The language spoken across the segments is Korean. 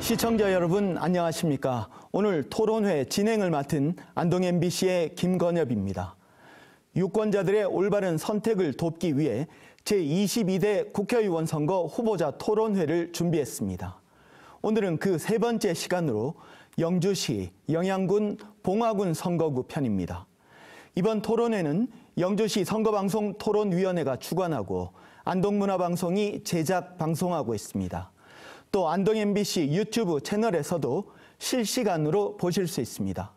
시청자 여러분 안녕하십니까? 오늘 토론회 진행을 맡은 안동 MBC의 김건엽입니다. 유권자들의 올바른 선택을 돕기 위해 제22대 국회의원 선거 후보자 토론회를 준비했습니다. 오늘은 그 세 번째 시간으로 영주시 영양군 봉화군 선거구 편입니다. 이번 토론회는 영주시 선거방송 토론위원회가 주관하고 안동문화방송이 제작 방송하고 있습니다. 또 안동 MBC 유튜브 채널에서도 실시간으로 보실 수 있습니다.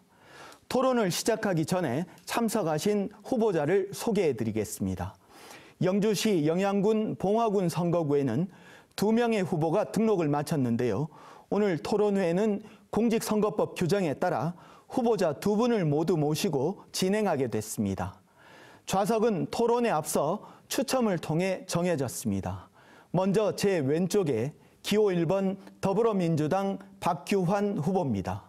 토론을 시작하기 전에 참석하신 후보자를 소개해드리겠습니다. 영주시 영양군 봉화군 선거구에는 2명의 후보가 등록을 마쳤는데요. 오늘 토론회는 공직선거법 규정에 따라 후보자 2분을 모두 모시고 진행하게 됐습니다. 좌석은 토론에 앞서 추첨을 통해 정해졌습니다. 먼저 제 왼쪽에 기호 1번 더불어민주당 박규환 후보입니다.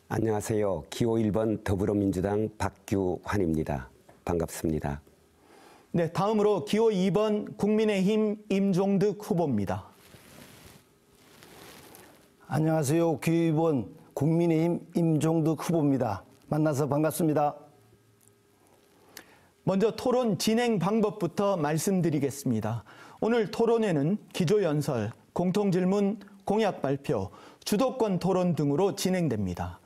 안녕하세요. 기호 1번 더불어민주당 박규환입니다. 반갑습니다. 네, 다음으로 기호 2번 국민의힘 임종득 후보입니다. 안녕하세요. 기호 2번 국민의힘 임종득 후보입니다. 만나서 반갑습니다. 먼저 토론 진행 방법부터 말씀드리겠습니다. 오늘 토론회는 기조연설, 공통질문, 공약 발표, 주도권 토론 등으로 진행됩니다.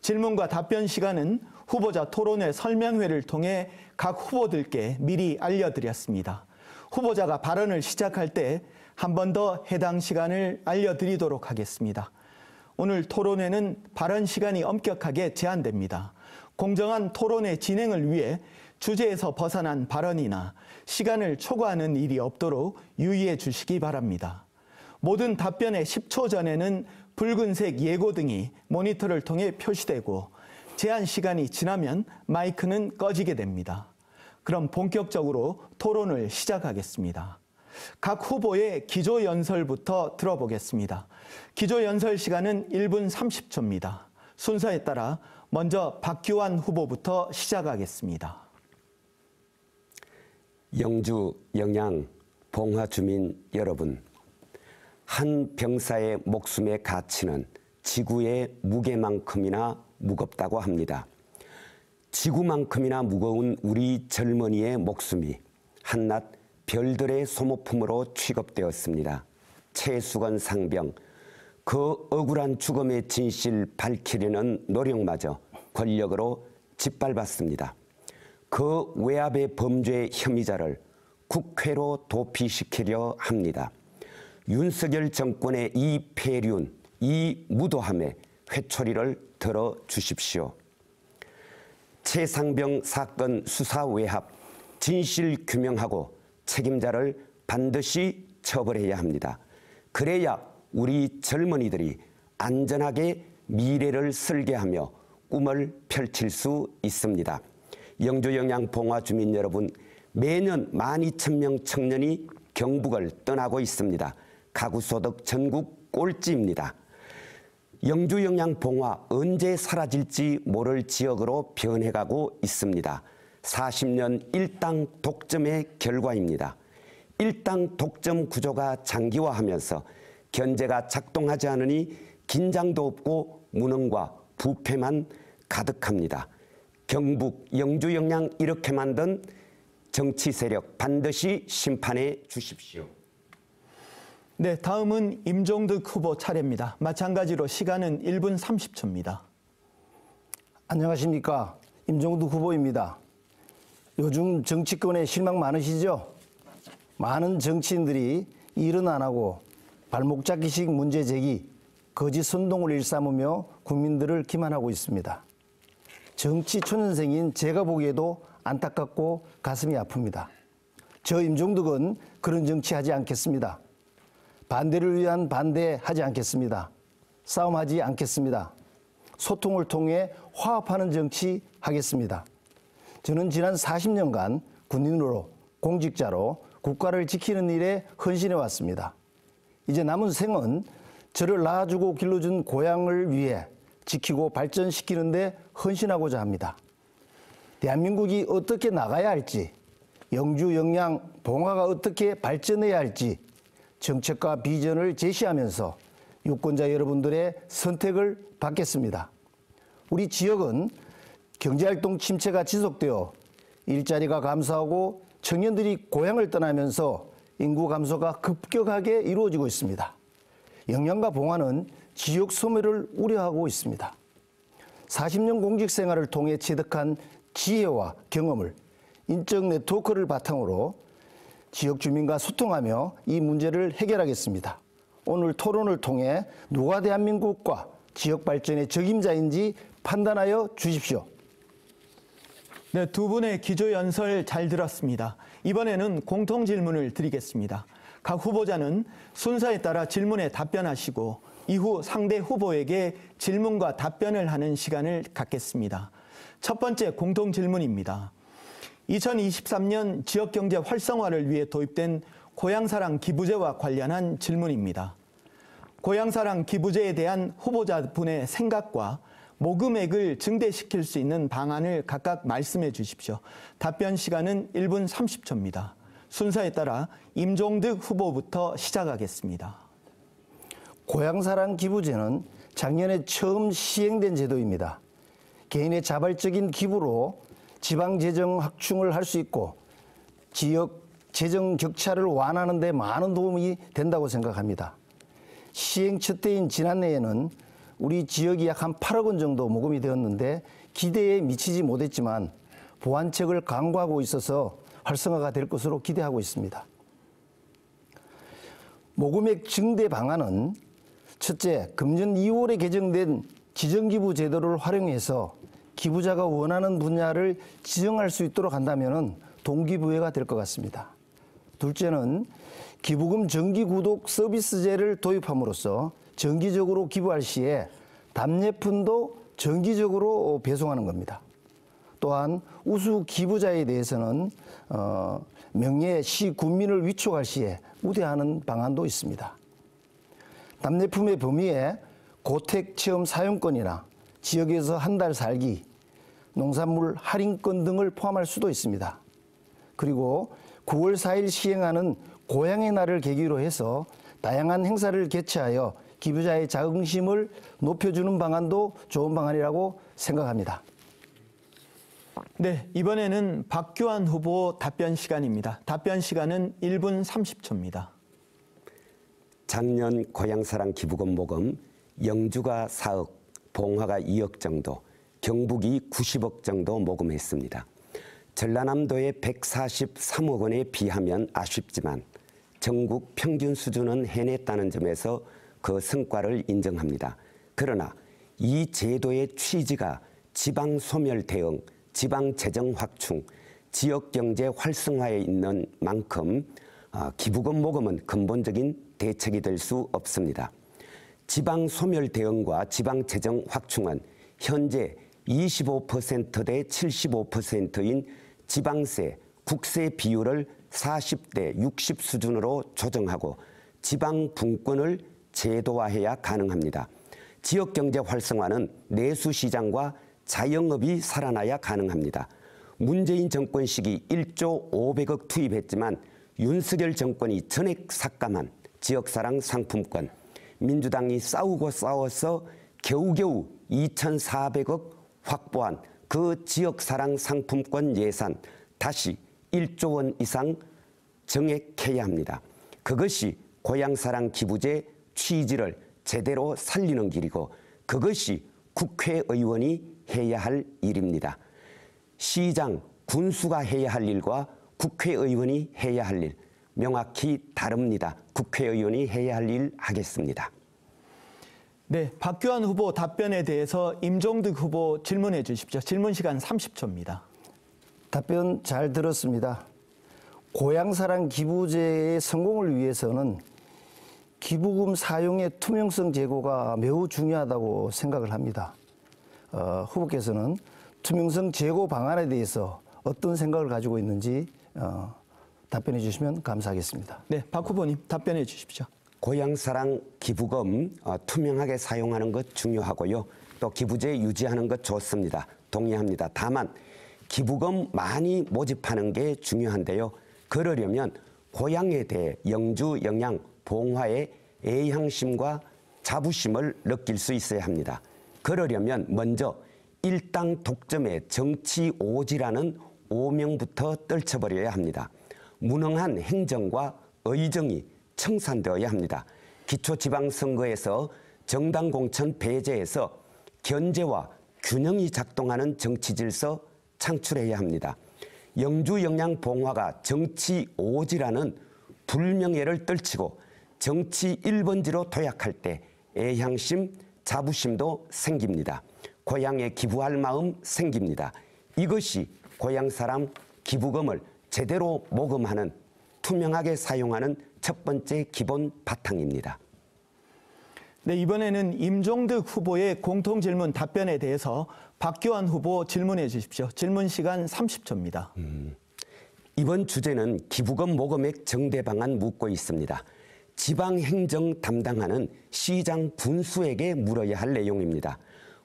질문과 답변 시간은 후보자 토론회 설명회를 통해 각 후보들께 미리 알려드렸습니다. 후보자가 발언을 시작할 때 한 번 더 해당 시간을 알려드리도록 하겠습니다. 오늘 토론회는 발언 시간이 엄격하게 제한됩니다. 공정한 토론회 진행을 위해 주제에서 벗어난 발언이나 시간을 초과하는 일이 없도록 유의해 주시기 바랍니다. 모든 답변의 10초 전에는 붉은색 예고등이 모니터를 통해 표시되고 제한 시간이 지나면 마이크는 꺼지게 됩니다. 그럼 본격적으로 토론을 시작하겠습니다. 각 후보의 기조연설부터 들어보겠습니다. 기조연설 시간은 1분 30초입니다. 순서에 따라 먼저 박규환 후보부터 시작하겠습니다. 영주, 영양, 봉화 주민 여러분, 한 병사의 목숨의 가치는 지구의 무게만큼이나 무겁다고 합니다. 지구만큼이나 무거운 우리 젊은이의 목숨이 한낱 별들의 소모품으로 취급되었습니다. 최수건 상병, 그 억울한 죽음의 진실 밝히려는 노력마저 권력으로 짓밟았습니다. 그 외압의 범죄 혐의자를 국회로 도피시키려 합니다. 윤석열 정권의 이 폐륜, 이 무도함에 회초리를 들어주십시오. 최상병 사건 수사 외압, 진실 규명하고 책임자를 반드시 처벌해야 합니다. 그래야 우리 젊은이들이 안전하게 미래를 설계하며 꿈을 펼칠 수 있습니다. 영주 영양 봉화 주민 여러분, 매년 12,000명 청년이 경북을 떠나고 있습니다. 가구소득 전국 꼴찌입니다. 영주 영양 봉화 언제 사라질지 모를 지역으로 변해가고 있습니다. 40년 일당 독점의 결과입니다. 일당 독점 구조가 장기화하면서 견제가 작동하지 않으니 긴장도 없고 무능과 부패만 가득합니다. 경북, 영주 영양 이렇게 만든 정치 세력 반드시 심판해 주십시오. 네, 다음은 임종득 후보 차례입니다. 마찬가지로 시간은 1분 30초입니다. 안녕하십니까. 임종득 후보입니다. 요즘 정치권에 실망 많으시죠? 많은 정치인들이 일은 안 하고 발목 잡기식 문제 제기, 거짓 선동을 일삼으며 국민들을 기만하고 있습니다. 정치 초년생인 제가 보기에도 안타깝고 가슴이 아픕니다. 저 임종득은 그런 정치하지 않겠습니다. 반대를 위한 반대하지 않겠습니다. 싸움하지 않겠습니다. 소통을 통해 화합하는 정치 하겠습니다. 저는 지난 40년간 군인으로 공직자로 국가를 지키는 일에 헌신해 왔습니다. 이제 남은 생은 저를 낳아주고 길러준 고향을 위해 지키고 발전시키는 데 헌신하고자 합니다. 대한민국이 어떻게 나가야 할지, 영주, 영양, 봉화가 어떻게 발전해야 할지 정책과 비전을 제시하면서 유권자 여러분들의 선택을 받겠습니다. 우리 지역은 경제활동 침체가 지속되어 일자리가 감소하고 청년들이 고향을 떠나면서 인구 감소가 급격하게 이루어지고 있습니다. 영양과 봉화는 지역 소멸을 우려하고 있습니다. 40년 공직 생활을 통해 체득한 지혜와 경험을 인적 네트워크를 바탕으로 지역 주민과 소통하며 이 문제를 해결하겠습니다. 오늘 토론을 통해 누가 대한민국과 지역 발전의 적임자인지 판단하여 주십시오. 네, 두 분의 기조 연설 잘 들었습니다. 이번에는 공통 질문을 드리겠습니다. 각 후보자는 순서에 따라 질문에 답변하시고 이후 상대 후보에게 질문과 답변을 하는 시간을 갖겠습니다. 첫 번째 공통 질문입니다. 2023년 지역경제 활성화를 위해 도입된 고향사랑 기부제와 관련한 질문입니다. 고향사랑 기부제에 대한 후보자분의 생각과 모금액을 증대시킬 수 있는 방안을 각각 말씀해 주십시오. 답변 시간은 1분 30초입니다. 순서에 따라 임종득 후보부터 시작하겠습니다. 고향사랑 기부제는 작년에 처음 시행된 제도입니다. 개인의 자발적인 기부로 지방재정 확충을 할 수 있고 지역 재정 격차를 완화하는 데 많은 도움이 된다고 생각합니다. 시행 첫 해인 지난해에는 우리 지역이 약 한 8억 원 정도 모금이 되었는데 기대에 미치지 못했지만 보완책을 강구하고 있어서 활성화가 될 것으로 기대하고 있습니다. 모금액 증대 방안은 첫째, 금년 2월에 개정된 지정기부 제도를 활용해서 기부자가 원하는 분야를 지정할 수 있도록 한다면 동기부여가 될 것 같습니다. 둘째는 기부금 정기구독 서비스제를 도입함으로써 정기적으로 기부할 시에 답례품도 정기적으로 배송하는 겁니다. 또한 우수 기부자에 대해서는 명예 시 군민을 위촉할 시에 우대하는 방안도 있습니다. 답례품의 범위에 고택 체험 사용권이나 지역에서 한 달 살기, 농산물 할인권 등을 포함할 수도 있습니다. 그리고 9월 4일 시행하는 고향의 날을 계기로 해서 다양한 행사를 개최하여 기부자의 자긍심을 높여주는 방안도 좋은 방안이라고 생각합니다. 네, 이번에는 박규환 후보 답변 시간입니다. 답변 시간은 1분 30초입니다. 작년 고향사랑 기부금 모금 영주가 4억, 봉화가 2억 정도, 경북이 90억 정도 모금했습니다. 전라남도의 143억 원에 비하면 아쉽지만 전국 평균 수준은 해냈다는 점에서 그 성과를 인정합니다. 그러나 이 제도의 취지가 지방 소멸 대응, 지방 재정 확충, 지역 경제 활성화에 있는 만큼 기부금 모금은 근본적인 대책이 될 수 없습니다. 지방 소멸 대응과 지방 재정 확충은 현재 25% 대 75%인 지방세, 국세 비율을 40대 60 수준으로 조정하고 지방 분권을 제도화해야 가능합니다. 지역경제 활성화는 내수시장과 자영업이 살아나야 가능합니다. 문재인 정권 시기 1조 500억 투입했지만 윤석열 정권이 전액 삭감한 지역사랑 상품권, 민주당이 싸우고 싸워서 겨우겨우 2,400억 확보한 그 지역사랑 상품권 예산 다시 1조 원 이상 정액해야 합니다. 그것이 고향사랑 기부제 취지를 제대로 살리는 길이고 그것이 국회의원이 해야 할 일입니다. 시장, 군수가 해야 할 일과 국회의원이 해야 할 일 명확히 다릅니다. 국회의원이 해야 할 일 하겠습니다. 네, 박규환 후보 답변에 대해서 임종득 후보 질문해 주십시오. 질문 시간 30초입니다. 답변 잘 들었습니다. 고향사랑 기부제의 성공을 위해서는 기부금 사용의 투명성 제고가 매우 중요하다고 생각을 합니다. 후보께서는 투명성 제고 방안에 대해서 어떤 생각을 가지고 있는지 답변해 주시면 감사하겠습니다. 네, 박 후보님 답변해 주십시오. 고향사랑 기부금 투명하게 사용하는 것 중요하고요. 또 기부제 유지하는 것 좋습니다. 동의합니다. 다만 기부금 많이 모집하는 게 중요한데요. 그러려면 고향에 대해 영주, 영양, 봉화의 애향심과 자부심을 느낄 수 있어야 합니다. 그러려면 먼저 일당 독점의 정치 오지라는 오명부터 떨쳐버려야 합니다. 무능한 행정과 의정이 청산되어야 합니다. 기초지방선거에서 정당 공천 배제해서 견제와 균형이 작동하는 정치 질서 창출해야 합니다. 영주, 영양, 봉화가 정치 오지라는 불명예를 떨치고 정치 1번지로 도약할 때 애향심, 자부심도 생깁니다. 고향에 기부할 마음 생깁니다. 이것이 고향 사람 기부금을 제대로 모금하는, 투명하게 사용하는 첫 번째 기본 바탕입니다. 네, 이번에는 임종득 후보의 공통질문 답변에 대해서 박규환 후보 질문해 주십시오. 질문 시간 30초입니다. 이번 주제는 기부금 모금액 정대 방안 묻고 있습니다. 지방행정 담당하는 시장 군수에게 물어야 할 내용입니다.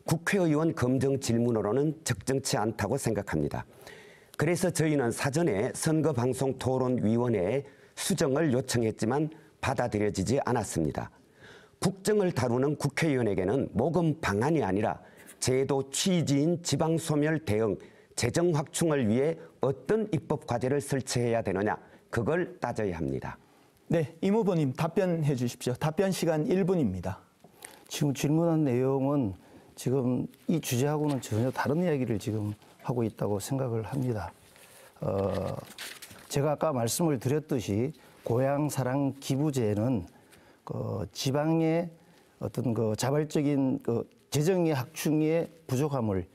국회의원 검증 질문으로는 적정치 않다고 생각합니다. 그래서 저희는 사전에 선거방송토론위원회에 수정을 요청했지만 받아들여지지 않았습니다. 국정을 다루는 국회의원에게는 모금 방안이 아니라 제도 취지인 지방소멸 대응, 재정 확충을 위해 어떤 입법 과제를 설치해야 되느냐, 그걸 따져야 합니다. 네, 임 후보님 답변해 주십시오. 답변 시간 1분입니다. 지금 질문한 내용은 지금 이 주제하고는 전혀 다른 이야기를 지금 하고 있다고 생각을 합니다. 제가 아까 말씀을 드렸듯이 고향사랑 기부제는 지방의 어떤 자발적인 재정의 확충의 부족함을,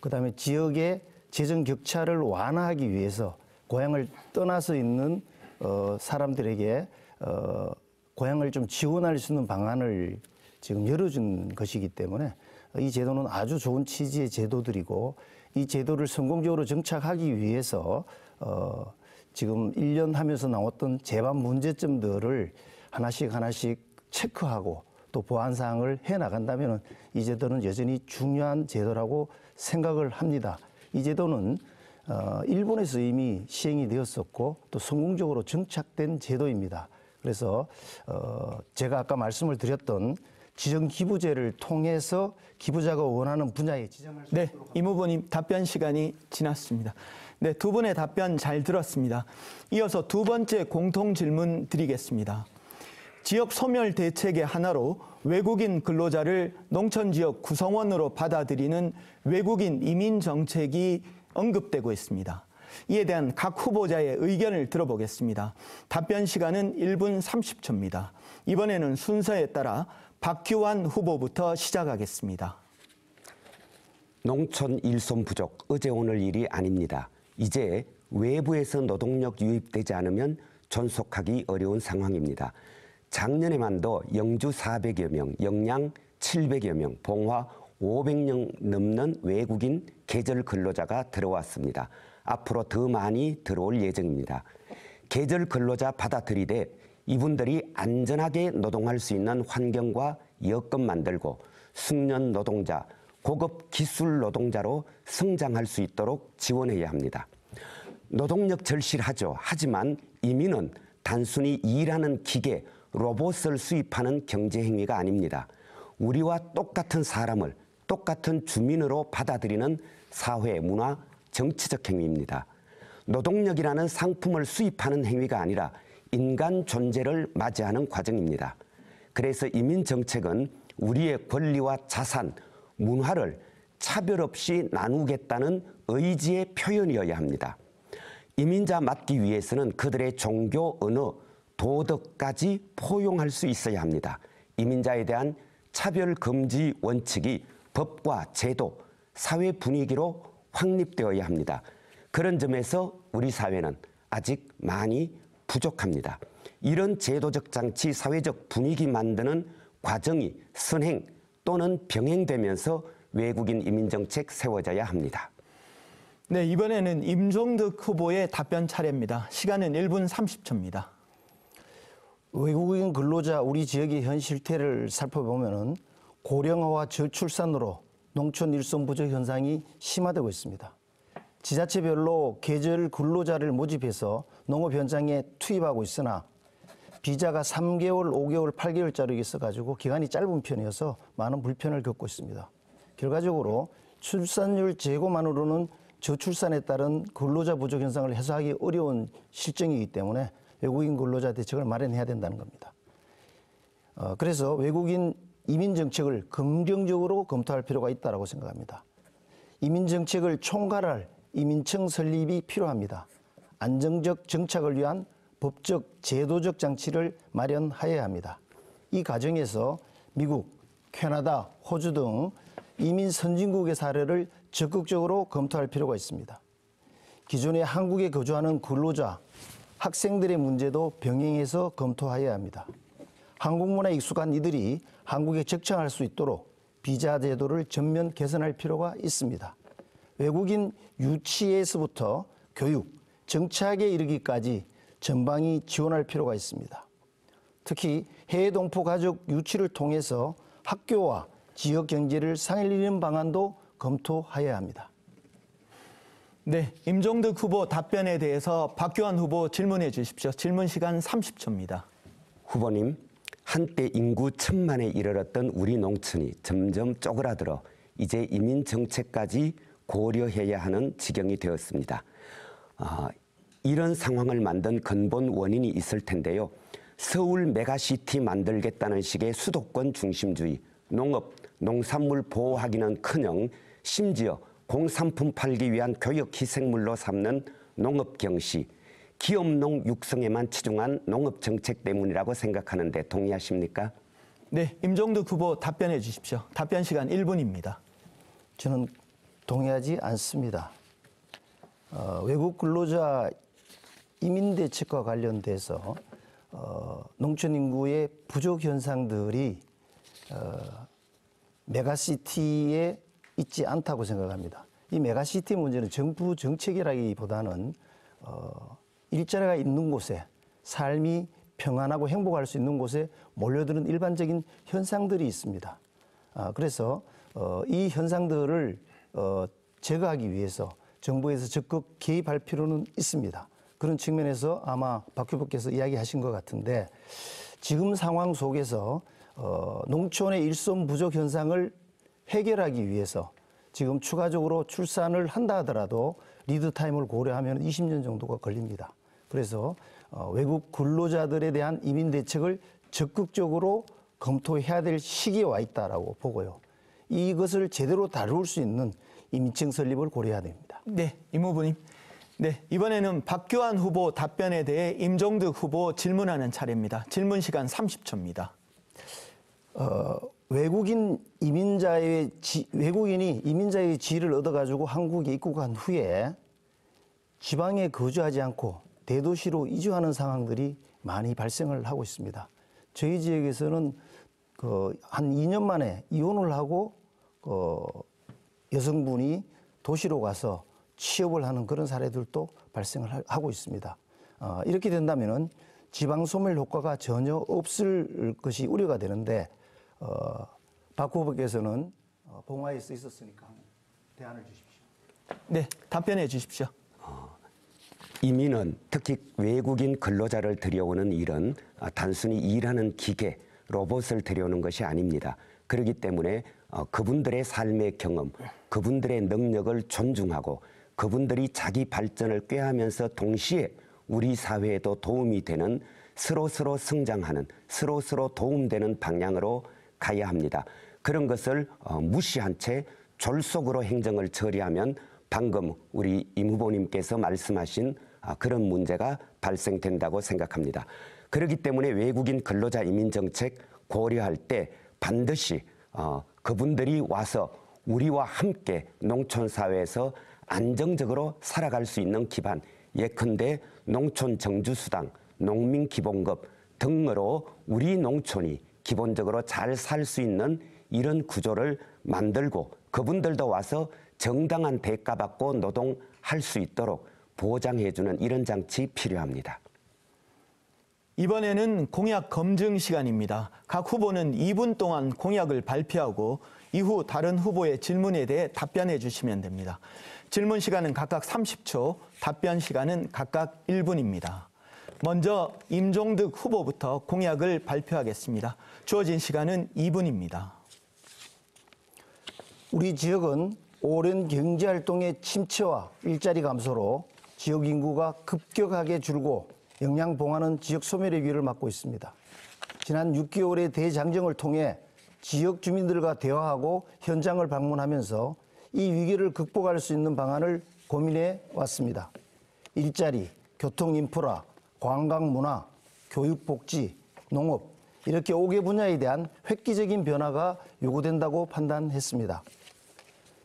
그다음에 지역의 재정 격차를 완화하기 위해서 고향을 떠나서 있는 사람들에게 고향을 좀 지원할 수 있는 방안을 지금 열어준 것이기 때문에 이 제도는 아주 좋은 취지의 제도들이고, 이 제도를 성공적으로 정착하기 위해서 지금 1년 하면서 나왔던 제반 문제점들을 하나씩 체크하고 또 보완사항을 해나간다면 이 제도는 여전히 중요한 제도라고 생각을 합니다. 이 제도는 일본에서 이미 시행이 되었었고 또 성공적으로 정착된 제도입니다. 그래서 제가 아까 말씀을 드렸던 지정기부제를 통해서 기부자가 원하는 분야에 지정할 수 있도록. 임 후보님 답변 시간이 지났습니다. 네, 두 분의 답변 잘 들었습니다. 이어서 두 번째 공통 질문 드리겠습니다. 지역 소멸 대책의 하나로 외국인 근로자를 농촌지역 구성원으로 받아들이는 외국인 이민 정책이 언급되고 있습니다. 이에 대한 각 후보자의 의견을 들어보겠습니다. 답변 시간은 1분 30초입니다. 이번에는 순서에 따라 박규환 후보부터 시작하겠습니다. 농촌 일손 부족, 어제 오늘 일이 아닙니다. 이제 외부에서 노동력 유입되지 않으면 존속하기 어려운 상황입니다. 작년에만도 영주 400여 명, 영양 700여 명, 봉화 500명 넘는 외국인 계절 근로자가 들어왔습니다. 앞으로 더 많이 들어올 예정입니다. 계절 근로자 받아들이되 이분들이 안전하게 노동할 수 있는 환경과 여건 만들고 숙련 노동자, 고급 기술 노동자로 성장할 수 있도록 지원해야 합니다. 노동력 절실하죠. 하지만 이민은 단순히 일하는 기계, 로봇을 수입하는 경제행위가 아닙니다. 우리와 똑같은 사람을 똑같은 주민으로 받아들이는 사회, 문화, 정치적 행위입니다. 노동력이라는 상품을 수입하는 행위가 아니라 인간 존재를 맞이하는 과정입니다. 그래서 이민 정책은 우리의 권리와 자산, 문화를 차별 없이 나누겠다는 의지의 표현이어야 합니다. 이민자 맞기 위해서는 그들의 종교, 언어, 도덕까지 포용할 수 있어야 합니다. 이민자에 대한 차별 금지 원칙이 법과 제도, 사회 분위기로 확립되어야 합니다. 그런 점에서 우리 사회는 아직 많이 부족합니다. 이런 제도적 장치, 사회적 분위기 만드는 과정이 선행 또는 병행되면서 외국인 이민정책 세워져야 합니다. 네, 이번에는 임종득 후보의 답변 차례입니다. 시간은 1분 30초입니다. 외국인 근로자 우리 지역의 현 실태를 살펴보면은 고령화와 저출산으로 농촌 일손 부족 현상이 심화되고 있습니다. 지자체별로 계절 근로자를 모집해서 농업 현장에 투입하고 있으나 비자가 3개월, 5개월, 8개월짜리 있어가지고 기간이 짧은 편이어서 많은 불편을 겪고 있습니다. 결과적으로 출산율 제고만으로는 저출산에 따른 근로자 부족 현상을 해소하기 어려운 실정이기 때문에 외국인 근로자 대책을 마련해야 된다는 겁니다. 그래서 외국인 이민 정책을 긍정적으로 검토할 필요가 있다고 생각합니다. 이민 정책을 총괄할 이민청 설립이 필요합니다. 안정적 정착을 위한 법적, 제도적 장치를 마련하여야 합니다. 이 과정에서 미국, 캐나다, 호주 등 이민 선진국의 사례를 적극적으로 검토할 필요가 있습니다. 기존에 한국에 거주하는 근로자, 학생들의 문제도 병행해서 검토하여야 합니다. 한국 문화에 익숙한 이들이 한국에 적응할 수 있도록 비자 제도를 전면 개선할 필요가 있습니다. 외국인 유치에서부터 교육, 정착에 이르기까지 전방위 지원할 필요가 있습니다. 특히 해외 동포 가족 유치를 통해서 학교와 지역 경제를 살리는 방안도 검토하여야 합니다. 네, 임종득 후보 답변에 대해서 박규환 후보 질문해 주십시오. 질문 시간 30초입니다. 후보님, 한때 인구 1,000만에 이르렀던 우리 농촌이 점점 쪼그라들어 이제 이민 정책까지 고려해야 하는 지경이 되었습니다. 이런 상황을 만든 근본 원인이 있을 텐데요. 서울 메가시티 만들겠다는 식의 수도권 중심주의, 농업, 농산물 보호하기는커녕 심지어 공산품 팔기 위한 교역 희생물로 삼는 농업 경시, 기업농 육성에만 치중한 농업 정책 때문이라고 생각하는데 동의하십니까? 네, 임종득 후보 답변해 주십시오. 답변 시간 1분입니다. 저는 동의하지 않습니다. 외국 근로자 이민 대책과 관련돼서 농촌 인구의 부족 현상들이 메가시티에 있지 않다고 생각합니다. 이 메가시티 문제는 정부 정책이라기보다는 일자리가 있는 곳에 삶이 평안하고 행복할 수 있는 곳에 몰려드는 일반적인 현상들이 있습니다. 그래서 이 현상들을 제거하기 위해서 정부에서 적극 개입할 필요는 있습니다. 그런 측면에서 아마 박 후보께서 이야기하신 것 같은데 지금 상황 속에서 농촌의 일손 부족 현상을 해결하기 위해서 지금 추가적으로 출산을 한다 하더라도 리드 타임을 고려하면 20년 정도가 걸립니다. 그래서 외국 근로자들에 대한 이민 대책을 적극적으로 검토해야 될 시기에 와 있다라고 보고요. 이것을 제대로 다룰 수 있는 이민청 설립을 고려해야 됩니다. 네, 임 후보님. 네, 이번에는 박규환 후보 답변에 대해 임종득 후보 질문하는 차례입니다. 질문 시간 30초입니다. 외국인이 이민자의 지위를 얻어가지고 한국에 입국한 후에 지방에 거주하지 않고 대도시로 이주하는 상황들이 많이 발생을 하고 있습니다. 저희 지역에서는 한 2년 만에 이혼을 하고 여성분이 도시로 가서 취업을 하는 그런 사례들도 발생을 하고 있습니다. 이렇게 된다면은 지방 소멸 효과가 전혀 없을 것이 우려가 되는데 박 후보께서는 봉화에 써 있었으니까 대안을 주십시오. 네, 답변해 주십시오. 이민은 특히 외국인 근로자를 들여오는 일은 단순히 일하는 기계, 로봇을 들여오는 것이 아닙니다. 그렇기 때문에 그분들의 삶의 경험, 그분들의 능력을 존중하고 그분들이 자기 발전을 꾀하면서 동시에 우리 사회에도 도움이 되는 서로 성장하는, 서로 도움되는 방향으로 가야 합니다. 그런 것을 무시한 채 졸속으로 행정을 처리하면 방금 우리 임 후보님께서 말씀하신 그런 문제가 발생된다고 생각합니다. 그렇기 때문에 외국인 근로자 이민 정책 고려할 때 반드시 그분들이 와서 우리와 함께 농촌 사회에서 안정적으로 살아갈 수 있는 기반, 예컨대 농촌 정주수당, 농민기본급 등으로 우리 농촌이 기본적으로 잘 살 수 있는 이런 구조를 만들고 그분들도 와서 정당한 대가받고 노동할 수 있도록 보장해주는 이런 장치 필요합니다. 이번에는 공약 검증 시간입니다. 각 후보는 2분 동안 공약을 발표하고 이후 다른 후보의 질문에 대해 답변해 주시면 됩니다. 질문 시간은 각각 30초, 답변 시간은 각각 1분입니다. 먼저 임종득 후보부터 공약을 발표하겠습니다. 주어진 시간은 2분입니다. 우리 지역은 오랜 경제활동의 침체와 일자리 감소로 지역 인구가 급격하게 줄고 영양봉화는 지역 소멸의 위기를 맞고 있습니다. 지난 6개월의 대장정을 통해 지역 주민들과 대화하고 현장을 방문하면서 이 위기를 극복할 수 있는 방안을 고민해 왔습니다. 일자리, 교통 인프라, 관광 문화, 교육 복지, 농업 이렇게 5개 분야에 대한 획기적인 변화가 요구된다고 판단했습니다.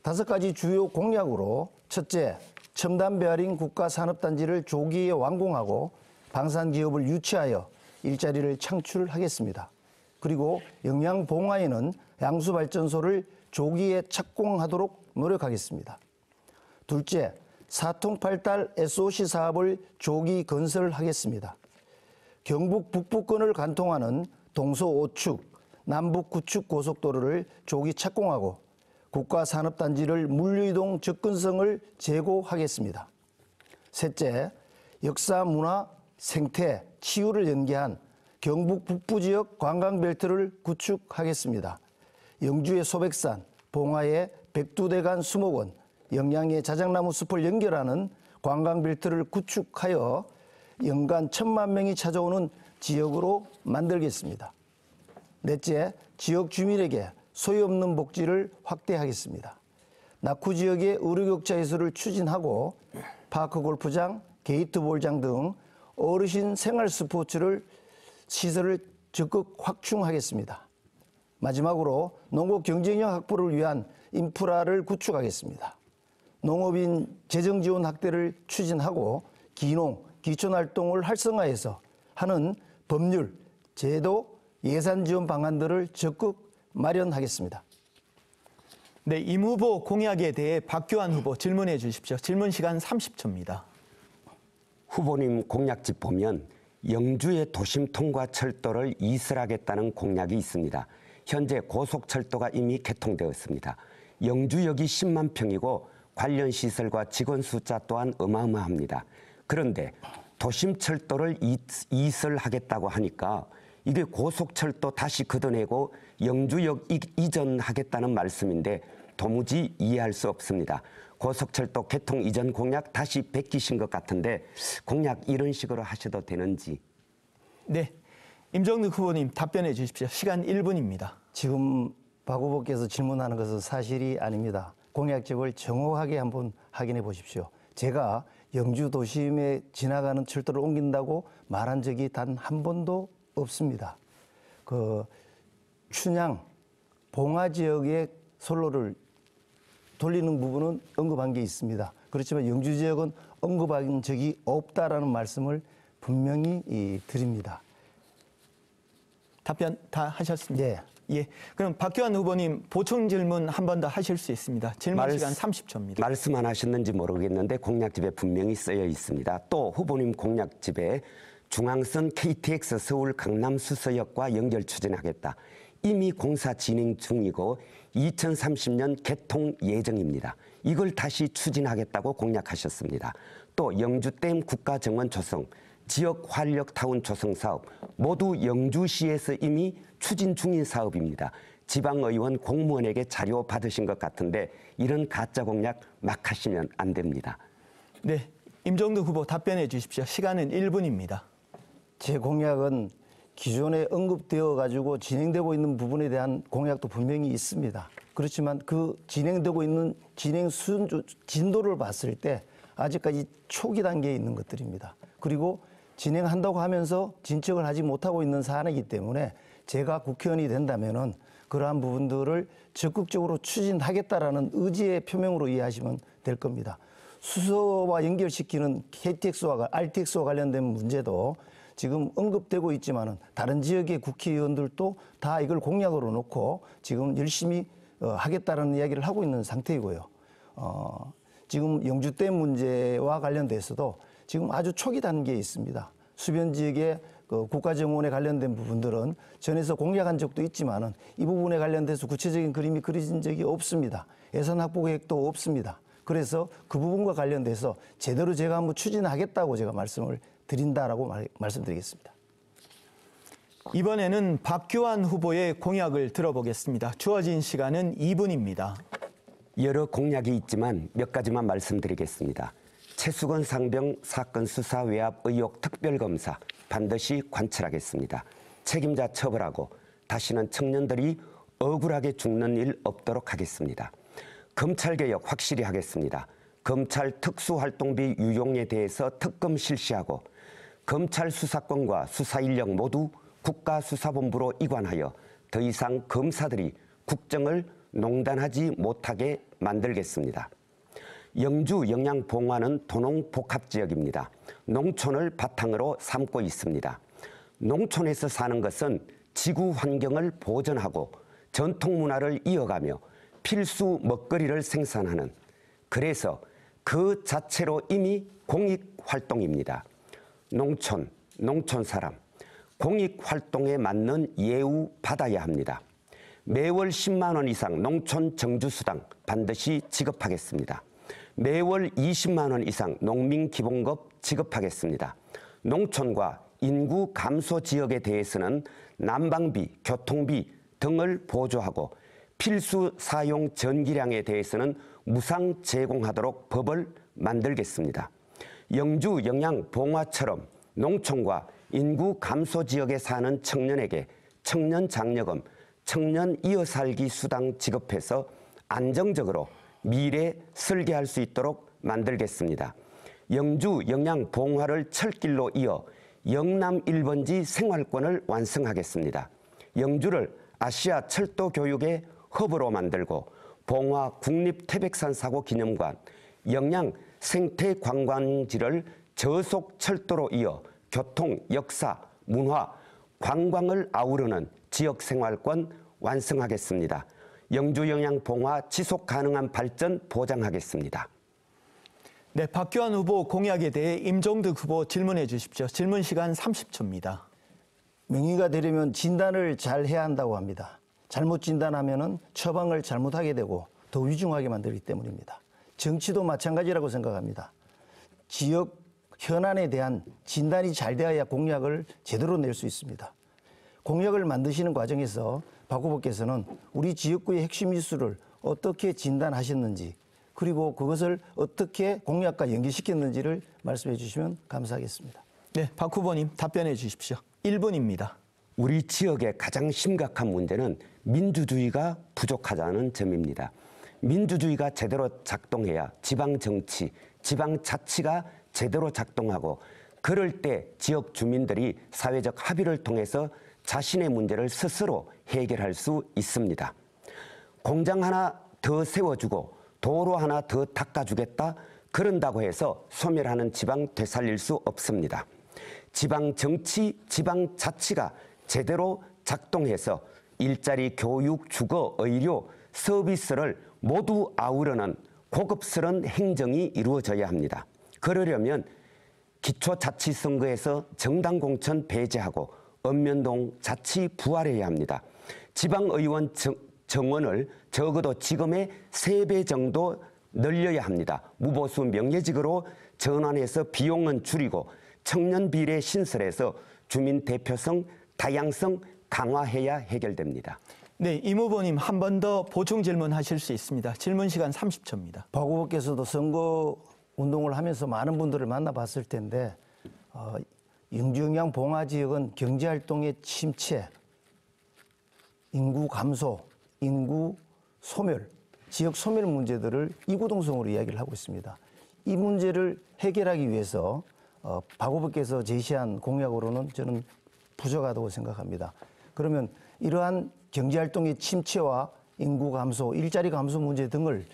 5가지 주요 공약으로 첫째, 첨단 베어링 국가산업단지를 조기에 완공하고 방산기업을 유치하여 일자리를 창출하겠습니다. 그리고 영양봉화에는 양수발전소를 조기에 착공하도록 노력하겠습니다. 둘째, 사통팔달 SOC 사업을 조기 건설하겠습니다. 경북 북부권을 관통하는 동서 5축, 남북 9축 고속도로를 조기 착공하고 국가산업단지를 물류이동 접근성을 제고하겠습니다. 셋째, 역사, 문화, 생태, 치유를 연계한 경북 북부 지역 관광벨트를 구축하겠습니다. 영주의 소백산, 봉화의 백두대간 수목원, 영양의 자작나무 숲을 연결하는 관광벨트를 구축하여 연간 1,000만 명이 찾아오는 지역으로 만들겠습니다. 넷째, 지역 주민에게 소유 없는 복지를 확대하겠습니다. 낙후 지역의 의료격차 해소를 추진하고 파크 골프장, 게이트볼장 등 어르신 생활 스포츠를 시설을 적극 확충하겠습니다. 마지막으로 농업 경쟁력 확보를 위한 인프라를 구축하겠습니다. 농업인 재정 지원 확대를 추진하고 기농, 기촌 활동을 활성화해서 하는 법률, 제도, 예산 지원 방안들을 적극 마련하겠습니다. 네, 임 후보 공약에 대해 박규환 후보 질문해 주십시오. 질문 시간 30초입니다. 후보님 공약집 보면 영주의 도심 통과 철도를 이설하겠다는 공약이 있습니다. 현재 고속철도가 이미 개통되었습니다. 영주역이 10만 평이고 관련 시설과 직원 숫자 또한 어마어마합니다. 그런데 도심철도를 이설하겠다고 하니까 이게 고속철도 다시 걷어내고 영주역 이전하겠다는 말씀인데 도무지 이해할 수 없습니다. 고속철도 개통 이전 공약 다시 베끼신 것 같은데 공약 이런 식으로 하셔도 되는지. 네, 임종득 후보님 답변해 주십시오. 시간 1분입니다. 지금 박 후보께서 질문하는 것은 사실이 아닙니다. 공약집을 정확하게 한번 확인해 보십시오. 제가 영주 도심에 지나가는 철도를 옮긴다고 말한 적이 단 한 번도 없습니다. 그 춘향, 봉화 지역의 선로를 돌리는 부분은 언급한 게 있습니다. 그렇지만 영주 지역은 언급한 적이 없다라는 말씀을 분명히 드립니다. 답변 다 하셨습니다. 네. 예. 그럼 박규환 후보님 보충 질문 한 번 더 하실 수 있습니다. 질문 시간 30초입니다. 말씀 안 하셨는지 모르겠는데 공약집에 분명히 쓰여 있습니다. 또 후보님 공약집에 중앙선 KTX 서울 강남 수서역과 연결 추진하겠다. 이미 공사 진행 중이고 2030년 개통 예정입니다. 이걸 다시 추진하겠다고 공약하셨습니다. 또 영주댐 국가정원 조성, 지역 활력타운 조성 사업 모두 영주시에서 이미 추진 중인 사업입니다. 지방의원 공무원에게 자료 받으신 것 같은데 이런 가짜 공약 막 하시면 안 됩니다. 네, 임종득 후보 답변해 주십시오. 시간은 1분입니다. 제 공약은 기존에 언급되어 가지고 진행되고 있는 부분에 대한 공약도 분명히 있습니다. 그렇지만 그 진행되고 있는 진도를 봤을 때 아직까지 초기 단계에 있는 것들입니다. 그리고 진행한다고 하면서 진척을 하지 못하고 있는 사안이기 때문에 제가 국회의원이 된다면은 그러한 부분들을 적극적으로 추진하겠다라는 의지의 표명으로 이해하시면 될 겁니다. 수서와 연결시키는 KTX와 RTX와 관련된 문제도 지금 언급되고 있지만은 다른 지역의 국회의원들도 다 이걸 공약으로 놓고 지금 열심히 하겠다는 이야기를 하고 있는 상태이고요. 지금 영주댐 문제와 관련돼서도 지금 아주 초기 단계에 있습니다. 수변 지역의 그 국가정원에 관련된 부분들은 전에서 공약한 적도 있지만은 이 부분에 관련돼서 구체적인 그림이 그려진 적이 없습니다. 예산 확보 계획도 없습니다. 그래서 그 부분과 관련돼서 제대로 제가 한번 추진하겠다고 제가 말씀을 드린다라고 말씀드리겠습니다. 이번에는 박규환 후보의 공약을 들어보겠습니다. 주어진 시간은 2분입니다. 여러 공약이 있지만 몇 가지만 말씀드리겠습니다. 최수건 상병 사건 수사 외압 의혹 특별검사 반드시 관철하겠습니다. 책임자 처벌하고 다시는 청년들이 억울하게 죽는 일 없도록 하겠습니다. 검찰개혁 확실히 하겠습니다. 검찰 특수활동비 유용에 대해서 특검 실시하고 검찰 수사권과 수사인력 모두 국가수사본부로 이관하여 더 이상 검사들이 국정을 농단하지 못하게 만들겠습니다. 영주 영양 봉화는 도농복합지역입니다. 농촌을 바탕으로 삼고 있습니다. 농촌에서 사는 것은 지구 환경을 보존하고 전통 문화를 이어가며 필수 먹거리를 생산하는, 그래서 그 자체로 이미 공익활동입니다. 농촌 사람, 공익활동에 맞는 예우 받아야 합니다. 매월 10만 원 이상 농촌 정주수당 반드시 지급하겠습니다. 매월 20만 원 이상 농민기본급 지급하겠습니다. 농촌과 인구 감소 지역에 대해서는 난방비, 교통비 등을 보조하고 필수 사용 전기량에 대해서는 무상 제공하도록 법을 만들겠습니다. 영주 영양 봉화처럼 농촌과 인구 감소 지역에 사는 청년에게 청년 장려금, 청년 이어살기 수당 지급해서 안정적으로 미래 설계할 수 있도록 만들겠습니다. 영주 영양 봉화를 철길로 이어 영남 1번지 생활권을 완성하겠습니다. 영주를 아시아 철도 교육의 허브로 만들고 봉화 국립태백산 사고 기념관, 영양 생태 관광지를 저속 철도로 이어 교통, 역사, 문화, 관광을 아우르는 지역 생활권 완성하겠습니다. 영주 영양 봉화 지속 가능한 발전 보장하겠습니다. 네, 박규환 후보 공약에 대해 임종득 후보 질문해 주십시오. 질문 시간 30초입니다. 명의가 되려면 진단을 잘 해야 한다고 합니다. 잘못 진단하면은 처방을 잘못하게 되고 더 위중하게 만들기 때문입니다. 정치도 마찬가지라고 생각합니다. 지역 현안에 대한 진단이 잘 되어야 공약을 제대로 낼 수 있습니다. 공약을 만드시는 과정에서 박 후보께서는 우리 지역구의 핵심 이슈를 어떻게 진단하셨는지, 그리고 그것을 어떻게 공약과 연계시켰는지를 말씀해 주시면 감사하겠습니다. 네, 박 후보님 답변해 주십시오. 1분입니다. 우리 지역의 가장 심각한 문제는 민주주의가 부족하다는 점입니다. 민주주의가 제대로 작동해야 지방정치, 지방자치가 제대로 작동하고, 그럴 때 지역 주민들이 사회적 합의를 통해서 자신의 문제를 스스로 해결할 수 있습니다. 공장 하나 더 세워주고 도로 하나 더 닦아주겠다, 그런다고 해서 소멸하는 지방 되살릴 수 없습니다. 지방정치, 지방자치가 제대로 작동해서 일자리, 교육, 주거, 의료, 서비스를 모두 아우르는 고급스러운 행정이 이루어져야 합니다. 그러려면 기초자치선거에서 정당공천 배제하고 읍면동 자치 부활해야 합니다. 지방의원 정원을 적어도 지금의 3배 정도 늘려야 합니다. 무보수 명예직으로 전환해서 비용은 줄이고 청년 비례 신설해서 주민 대표성, 다양성 강화해야 해결됩니다. 네, 임 후보님 한 번 더 보충 질문하실 수 있습니다. 질문 시간 30초입니다. 박 후보께서도 선거 운동을 하면서 많은 분들을 만나봤을 텐데 영주 영양 봉화 지역은 경제활동의 침체, 인구 감소, 인구 소멸, 지역 소멸 문제들을 이구동성으로 이야기를 하고 있습니다. 이 문제를 해결하기 위해서 박 후보께서 제시한 공약으로는 저는 부족하다고 생각합니다. 그러면 이러한 경제활동의 침체와 인구 감소, 일자리 감소 문제 등을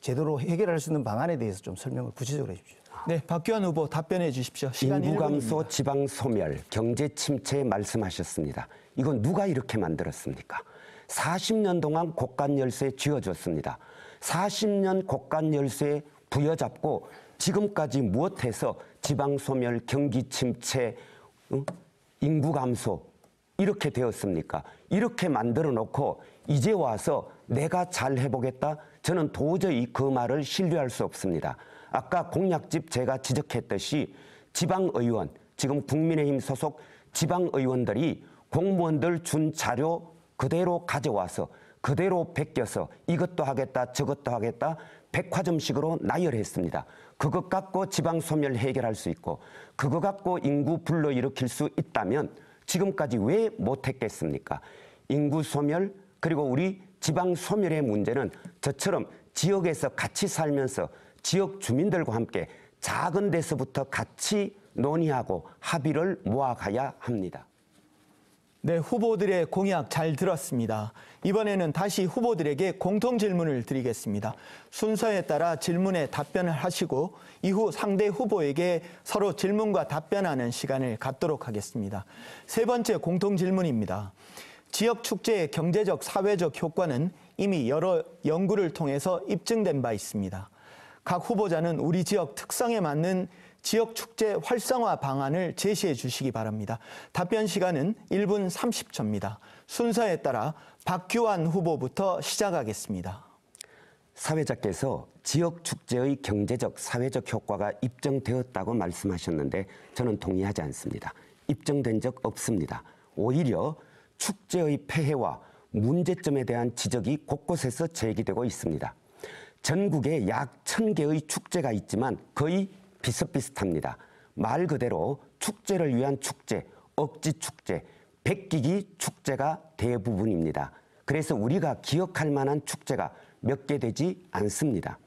제대로 해결할 수 있는 방안에 대해서 좀 설명을 구체적으로 해주십시오. 네, 박규환 후보 답변해 주십시오. 시간 인구 1분입니다. 감소, 지방 소멸, 경제 침체 말씀하셨습니다. 이건 누가 이렇게 만들었습니까? 40년 동안 곡간 열쇠 쥐어줬습니다. 40년 곡간 열쇠 부여잡고 지금까지 무엇해서 지방 소멸, 경기 침체, 인구 감소 이렇게 되었습니까? 이렇게 만들어 놓고 이제 와서 내가 잘 해보겠다? 저는 도저히 그 말을 신뢰할 수 없습니다. 아까 공약집 제가 지적했듯이 지방의원, 지금 국민의힘 소속 지방의원들이 공무원들 준 자료 그대로 가져와서 그대로 베껴서 이것도 하겠다 저것도 하겠다 백화점식으로 나열했습니다. 그것 갖고 지방소멸 해결할 수 있고 그거 갖고 인구 불러일으킬 수 있다면 지금까지 왜 못했겠습니까? 인구 소멸 그리고 우리 지방 소멸의 문제는 저처럼 지역에서 같이 살면서 지역 주민들과 함께 작은 데서부터 같이 논의하고 합의를 모아가야 합니다. 네, 후보들의 공약 잘 들었습니다. 이번에는 다시 후보들에게 공통 질문을 드리겠습니다. 순서에 따라 질문에 답변을 하시고 이후 상대 후보에게 서로 질문과 답변하는 시간을 갖도록 하겠습니다. 세 번째 공통 질문입니다. 지역 축제의 경제적, 사회적 효과는 이미 여러 연구를 통해서 입증된 바 있습니다. 각 후보자는 우리 지역 특성에 맞는 지역 축제 활성화 방안을 제시해 주시기 바랍니다. 답변 시간은 1분 30초입니다. 순서에 따라 박규환 후보부터 시작하겠습니다. 사회자께서 지역 축제의 경제적, 사회적 효과가 입증되었다고 말씀하셨는데 저는 동의하지 않습니다. 입증된 적 없습니다. 오히려 축제의 폐해와 문제점에 대한 지적이 곳곳에서 제기되고 있습니다. 전국에 약 1000개의 축제가 있지만 거의 비슷비슷합니다. 말 그대로 축제를 위한 축제, 억지 축제, 베끼기 축제가 대부분입니다. 그래서 우리가 기억할 만한 축제가 몇 개 되지 않습니다.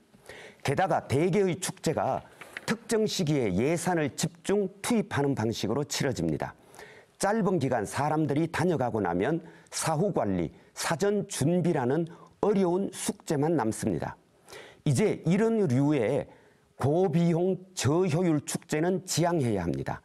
게다가 대개의 축제가 특정 시기에 예산을 집중 투입하는 방식으로 치러집니다. 짧은 기간 사람들이 다녀가고 나면 사후 관리, 사전 준비라는 어려운 숙제만 남습니다. 이제 이런 류의 고비용 저효율 축제는 지양해야 합니다.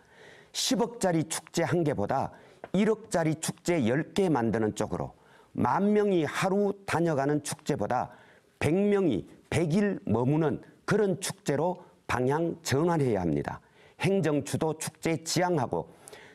10억짜리 축제 1개보다 1억짜리 축제 10개 만드는 쪽으로 10,000명이 하루 다녀가는 축제보다 100명이 100일 머무는 그런 축제로 방향 전환해야 합니다. 행정주도 축제 지향하고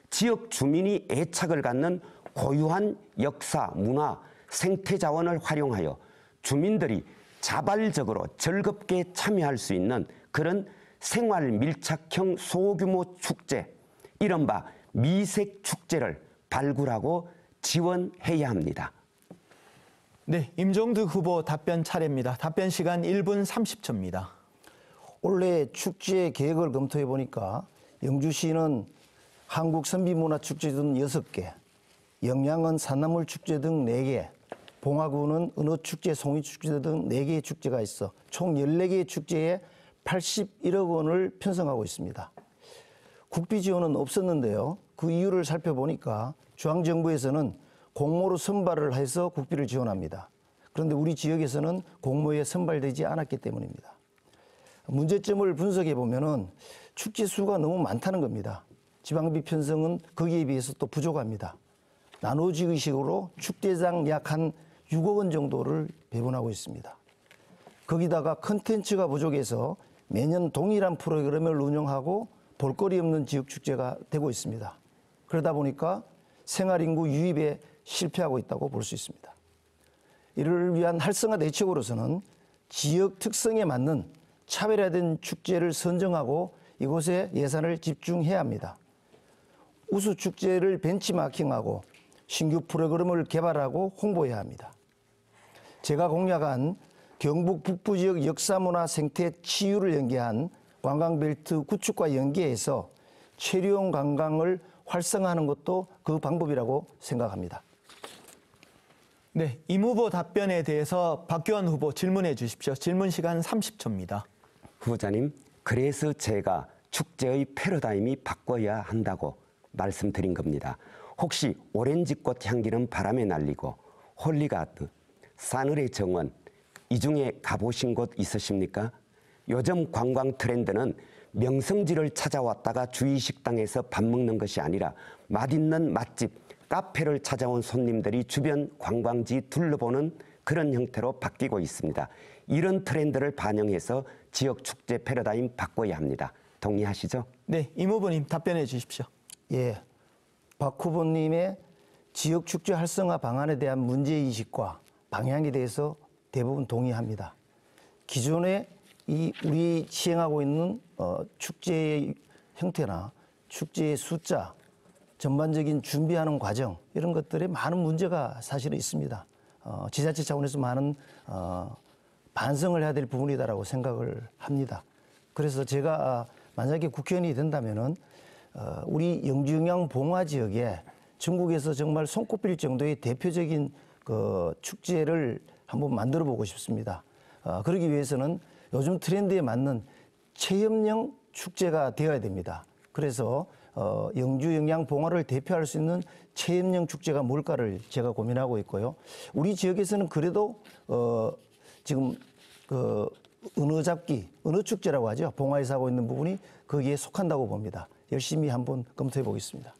지역 주민이 애착을 갖는 고유한 역사, 문화, 생태 자원을 활용하여 주민들이 자발적으로 즐겁게 참여할 수 있는 그런 생활 밀착형 소규모 축제, 이른바 미색 축제를 발굴하고 지원해야 합니다. 네, 임종득 후보 답변 차례입니다. 답변 시간 1분 30초입니다. 올해 축제 계획을 검토해 보니까 영주시는 한국선비문화축제 등 6개, 영양은 산나물 축제 등 4개, 봉화구는 은어축제, 송이축제 등 4개의 축제가 있어 총 14개의 축제에 81억 원을 편성하고 있습니다. 국비 지원은 없었는데요. 그 이유를 살펴보니까 중앙정부에서는 공모로 선발을 해서 국비를 지원합니다. 그런데 우리 지역에서는 공모에 선발되지 않았기 때문입니다. 문제점을 분석해 보면은 축제 수가 너무 많다는 겁니다. 지방비 편성은 거기에 비해서 또 부족합니다. 나눠지기식으로 축제장 약 한 6억 원 정도를 배분하고 있습니다. 거기다가 컨텐츠가 부족해서 매년 동일한 프로그램을 운영하고 볼거리 없는 지역축제가 되고 있습니다. 그러다 보니까 생활인구 유입에 실패하고 있다고 볼 수 있습니다. 이를 위한 활성화 대책으로서는 지역 특성에 맞는 차별화된 축제를 선정하고 이곳에 예산을 집중해야 합니다. 우수 축제를 벤치마킹하고 신규 프로그램을 개발하고 홍보해야 합니다. 제가 공약한 경북 북부 지역 역사문화 생태 치유를 연계한 관광벨트 구축과 연계해서 체류용 관광을 활성화하는 것도 그 방법이라고 생각합니다. 네, 임 후보 답변에 대해서 박규환 후보 질문해 주십시오. 질문 시간 30초입니다. 후보자님, 그래서 제가 축제의 패러다임이 바꿔야 한다고 말씀드린 겁니다. 혹시 오렌지꽃 향기는 바람에 날리고 홀리가드, 싸늘의 정원, 이 중에 가보신 곳 있으십니까? 요즘 관광 트렌드는 명성지를 찾아왔다가 주위 식당에서 밥 먹는 것이 아니라 맛있는 맛집, 카페를 찾아온 손님들이 주변 관광지 둘러보는 그런 형태로 바뀌고 있습니다. 이런 트렌드를 반영해서 지역 축제 패러다임 바꿔야 합니다. 동의하시죠? 네, 임 후보님 답변해 주십시오. 예, 박 후보님의 지역 축제 활성화 방안에 대한 문제인식과 방향에 대해서 대부분 동의합니다. 기존에 우리 시행하고 있는 축제의 형태나 축제의 숫자, 전반적인 준비하는 과정 이런 것들에 많은 문제가 사실은 있습니다. 지자체 차원에서 많은 반성을 해야 될 부분이다라고 생각을 합니다. 그래서 제가 만약에 국회의원이 된다면은 우리 영주 영양 봉화 지역에 전국에서 정말 손꼽힐 정도의 대표적인 그 축제를 한번 만들어 보고 싶습니다. 그러기 위해서는 요즘 트렌드에 맞는 체험형 축제가 되어야 됩니다. 그래서 영주 영양 봉화를 대표할 수 있는 체험형 축제가 뭘까를 제가 고민하고 있고요. 우리 지역에서는 그래도 지금 그 은어 축제라고 하죠. 봉화에서 하고 있는 부분이 거기에 속한다고 봅니다. 열심히 한번 검토해 보겠습니다.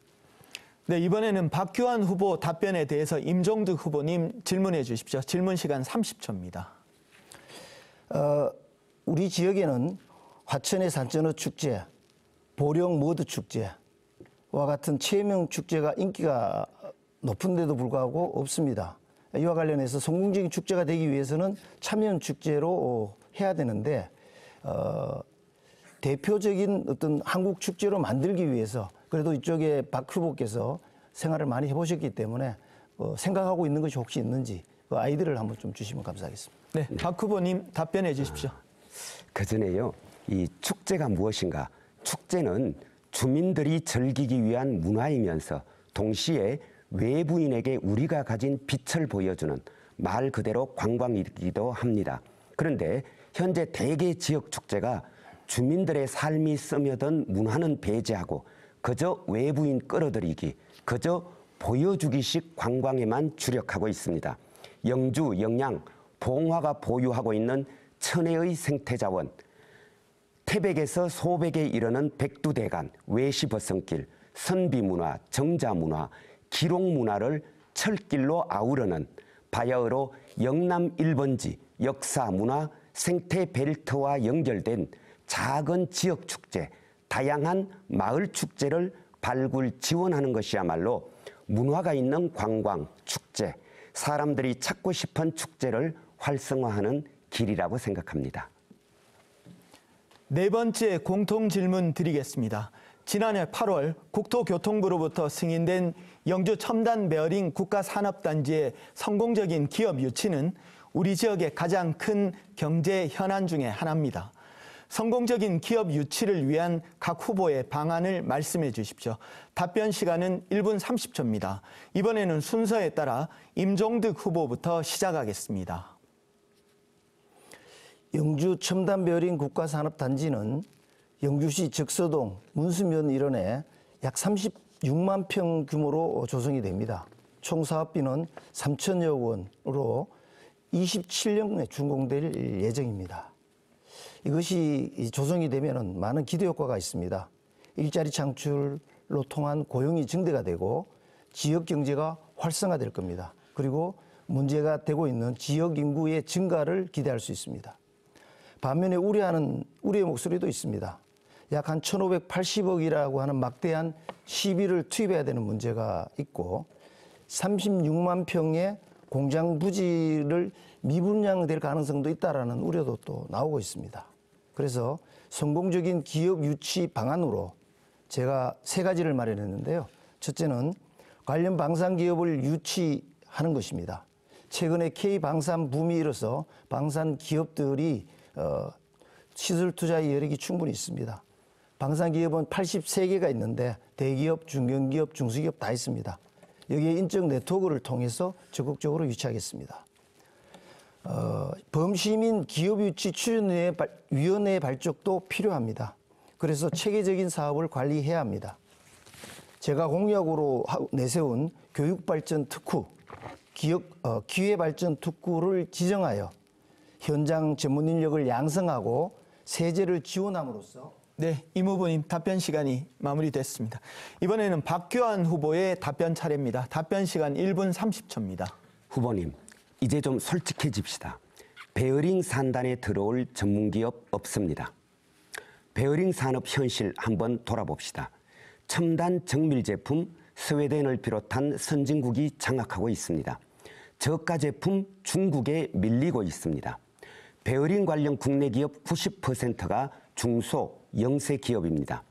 네, 이번에는 박규환 후보 답변에 대해서 임종득 후보님 질문해 주십시오. 질문 시간 30초입니다. 우리 지역에는 화천의 산천어 축제, 보령 머드 축제와 같은 체험형 축제가 인기가 높은데도 불구하고 없습니다. 이와 관련해서 성공적인 축제가 되기 위해서는 참여형 축제로 해야 되는데 대표적인 어떤 한국 축제로 만들기 위해서 그래도 이쪽에 박 후보께서 생활을 많이 해보셨기 때문에 생각하고 있는 것이 혹시 있는지 그 아이디어를 한번 좀 주시면 감사하겠습니다. 네, 박 후보님 답변해 주십시오. 그전에요, 이 축제가 무엇인가? 축제는 주민들이 즐기기 위한 문화이면서 동시에 외부인에게 우리가 가진 빛을 보여주는 말 그대로 관광이기도 합니다. 그런데 현재 대개 지역 축제가 주민들의 삶이 스며든 문화는 배제하고 그저 외부인 끌어들이기, 그저 보여주기식 관광에만 주력하고 있습니다. 영주, 영양, 봉화가 보유하고 있는 천혜의 생태자원, 태백에서 소백에 이르는 백두대간, 외시버선길, 선비문화, 정자문화, 기록문화를 철길로 아우르는 바야흐로 영남 1번지 역사, 문화, 생태 벨트와 연결된 작은 지역 축제, 다양한 마을 축제를 발굴 지원하는 것이야말로 문화가 있는 관광, 축제, 사람들이 찾고 싶은 축제를 활성화하는 길이라고 생각합니다. 네 번째 공통 질문 드리겠습니다. 지난해 8월 국토교통부로부터 승인된 영주 첨단 베어링 국가산업단지의 성공적인 기업 유치는 우리 지역의 가장 큰 경제 현안 중에 하나입니다. 성공적인 기업 유치를 위한 각 후보의 방안을 말씀해 주십시오. 답변 시간은 1분 30초입니다. 이번에는 순서에 따라 임종득 후보부터 시작하겠습니다. 영주 첨단 베어링 국가산업단지는 영주시 적서동 문수면 일원에 약 36만 평 규모로 조성이 됩니다. 총 사업비는 3천여 원으로 27년에 준공될 예정입니다. 이것이 조성이 되면 많은 기대 효과가 있습니다. 일자리 창출로 통한 고용이 증대가 되고 지역 경제가 활성화될 겁니다. 그리고 문제가 되고 있는 지역 인구의 증가를 기대할 수 있습니다. 반면에 우려의 목소리도 있습니다. 약 한 1,580억이라고 하는 막대한 시비를 투입해야 되는 문제가 있고 36만 평의 공장 부지를 미분양될 가능성도 있다라는 우려도 또 나오고 있습니다. 그래서 성공적인 기업 유치 방안으로 제가 세 가지를 마련했는데요. 첫째는 관련 방산 기업을 유치하는 것입니다. 최근에 K방산 붐이 일어서 방산 기업들이 시설 투자의 여력이 충분히 있습니다. 방산 기업은 83개가 있는데 대기업, 중견기업, 중소기업 다 있습니다. 여기에 인적 네트워크를 통해서 적극적으로 유치하겠습니다. 범시민 기업유치 추진위원회 발족도 필요합니다. 그래서 체계적인 사업을 관리해야 합니다. 제가 공약으로 내세운 교육발전 특구, 기회발전 특구를 지정하여 현장 전문 인력을 양성하고 세제를 지원함으로써 네, 임 후보님 답변 시간이 마무리됐습니다. 이번에는 박규환 후보의 답변 차례입니다. 답변 시간 1분 30초입니다. 후보님, 이제 좀 솔직해집시다. 베어링 산단에 들어올 전문기업 없습니다. 베어링 산업 현실 한번 돌아봅시다. 첨단 정밀 제품 스웨덴을 비롯한 선진국이 장악하고 있습니다. 저가 제품 중국에 밀리고 있습니다. 베어링 관련 국내 기업 90%가 중소, 영세 기업입니다.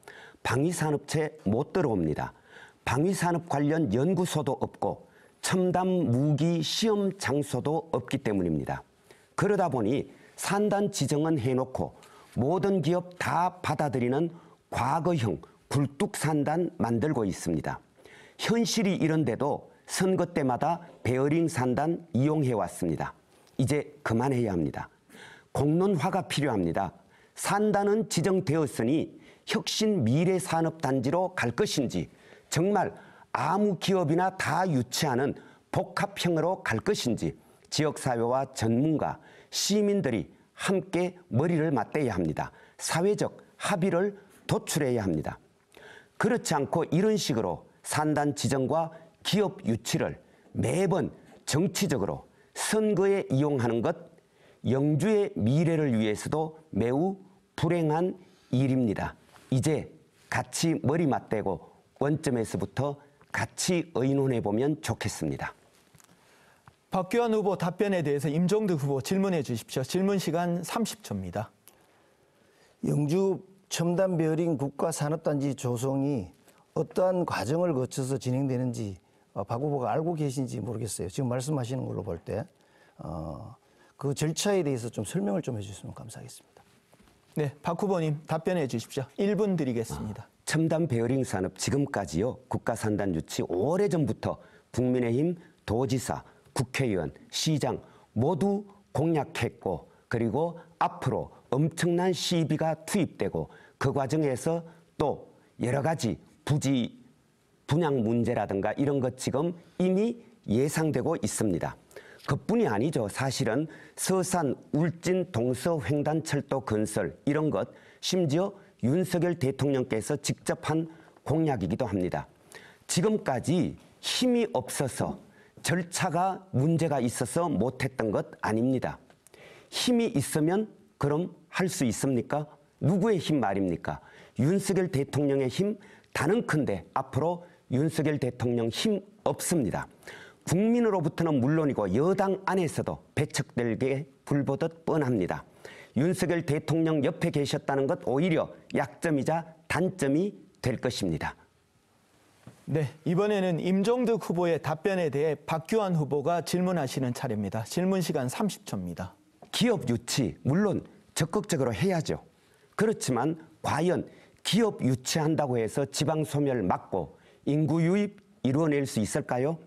방위산업체 못 들어옵니다. 방위산업 관련 연구소도 없고 첨단 무기 시험 장소도 없기 때문입니다. 그러다 보니 산단 지정은 해놓고 모든 기업 다 받아들이는 과거형 굴뚝산단 만들고 있습니다. 현실이 이런데도 선거 때마다 베어링 산단 이용해 왔습니다. 이제 그만해야 합니다. 공론화가 필요합니다. 산단은 지정되었으니 혁신 미래산업단지로 갈 것인지 정말 아무 기업이나 다 유치하는 복합형으로 갈 것인지 지역사회와 전문가, 시민들이 함께 머리를 맞대야 합니다. 사회적 합의를 도출해야 합니다. 그렇지 않고 이런 식으로 산단 지정과 기업 유치를 매번 정치적으로 선거에 이용하는 것, 영주의 미래를 위해서도 매우 불행한 일입니다. 이제 같이 머리 맞대고 원점에서부터 같이 의논해 보면 좋겠습니다. 박규환 후보 답변에 대해서 임종득 후보 질문해 주십시오. 질문 시간 30초입니다. 영주 첨단 베어링 국가산업단지 조성이 어떠한 과정을 거쳐서 진행되는지 박 후보가 알고 계신지 모르겠어요. 지금 말씀하시는 걸로 볼 때 그 절차에 대해서 좀 설명을 좀 해주시면 감사하겠습니다. 네, 박 후보님 답변해 주십시오. 1분 드리겠습니다. 첨단 베어링 산업 지금까지요. 국가산단 유치 오래전부터 국민의힘 도지사, 국회의원, 시장 모두 공약했고 그리고 앞으로 엄청난 시비가 투입되고 그 과정에서 또 여러 가지 부지 분양 문제라든가 이런 것 지금 이미 예상되고 있습니다. 그뿐이 아니죠. 사실은 서산, 울진, 동서 횡단철도 건설 이런 것 심지어 윤석열 대통령께서 직접 한 공약이기도 합니다. 지금까지 힘이 없어서 절차가 문제가 있어서 못했던 것 아닙니다. 힘이 있으면 그럼 할 수 있습니까? 누구의 힘 말입니까? 윤석열 대통령의 힘 단언컨대 앞으로 윤석열 대통령 힘 없습니다. 국민으로부터는 물론이고 여당 안에서도 배척될 게 불보듯 뻔합니다. 윤석열 대통령 옆에 계셨다는 것 오히려 약점이자 단점이 될 것입니다. 네, 이번에는 임종득 후보의 답변에 대해 박규환 후보가 질문하시는 차례입니다. 질문 시간 30초입니다. 기업 유치 물론 적극적으로 해야죠. 그렇지만 과연 기업 유치한다고 해서 지방 소멸 막고 인구 유입 이루어낼 수 있을까요?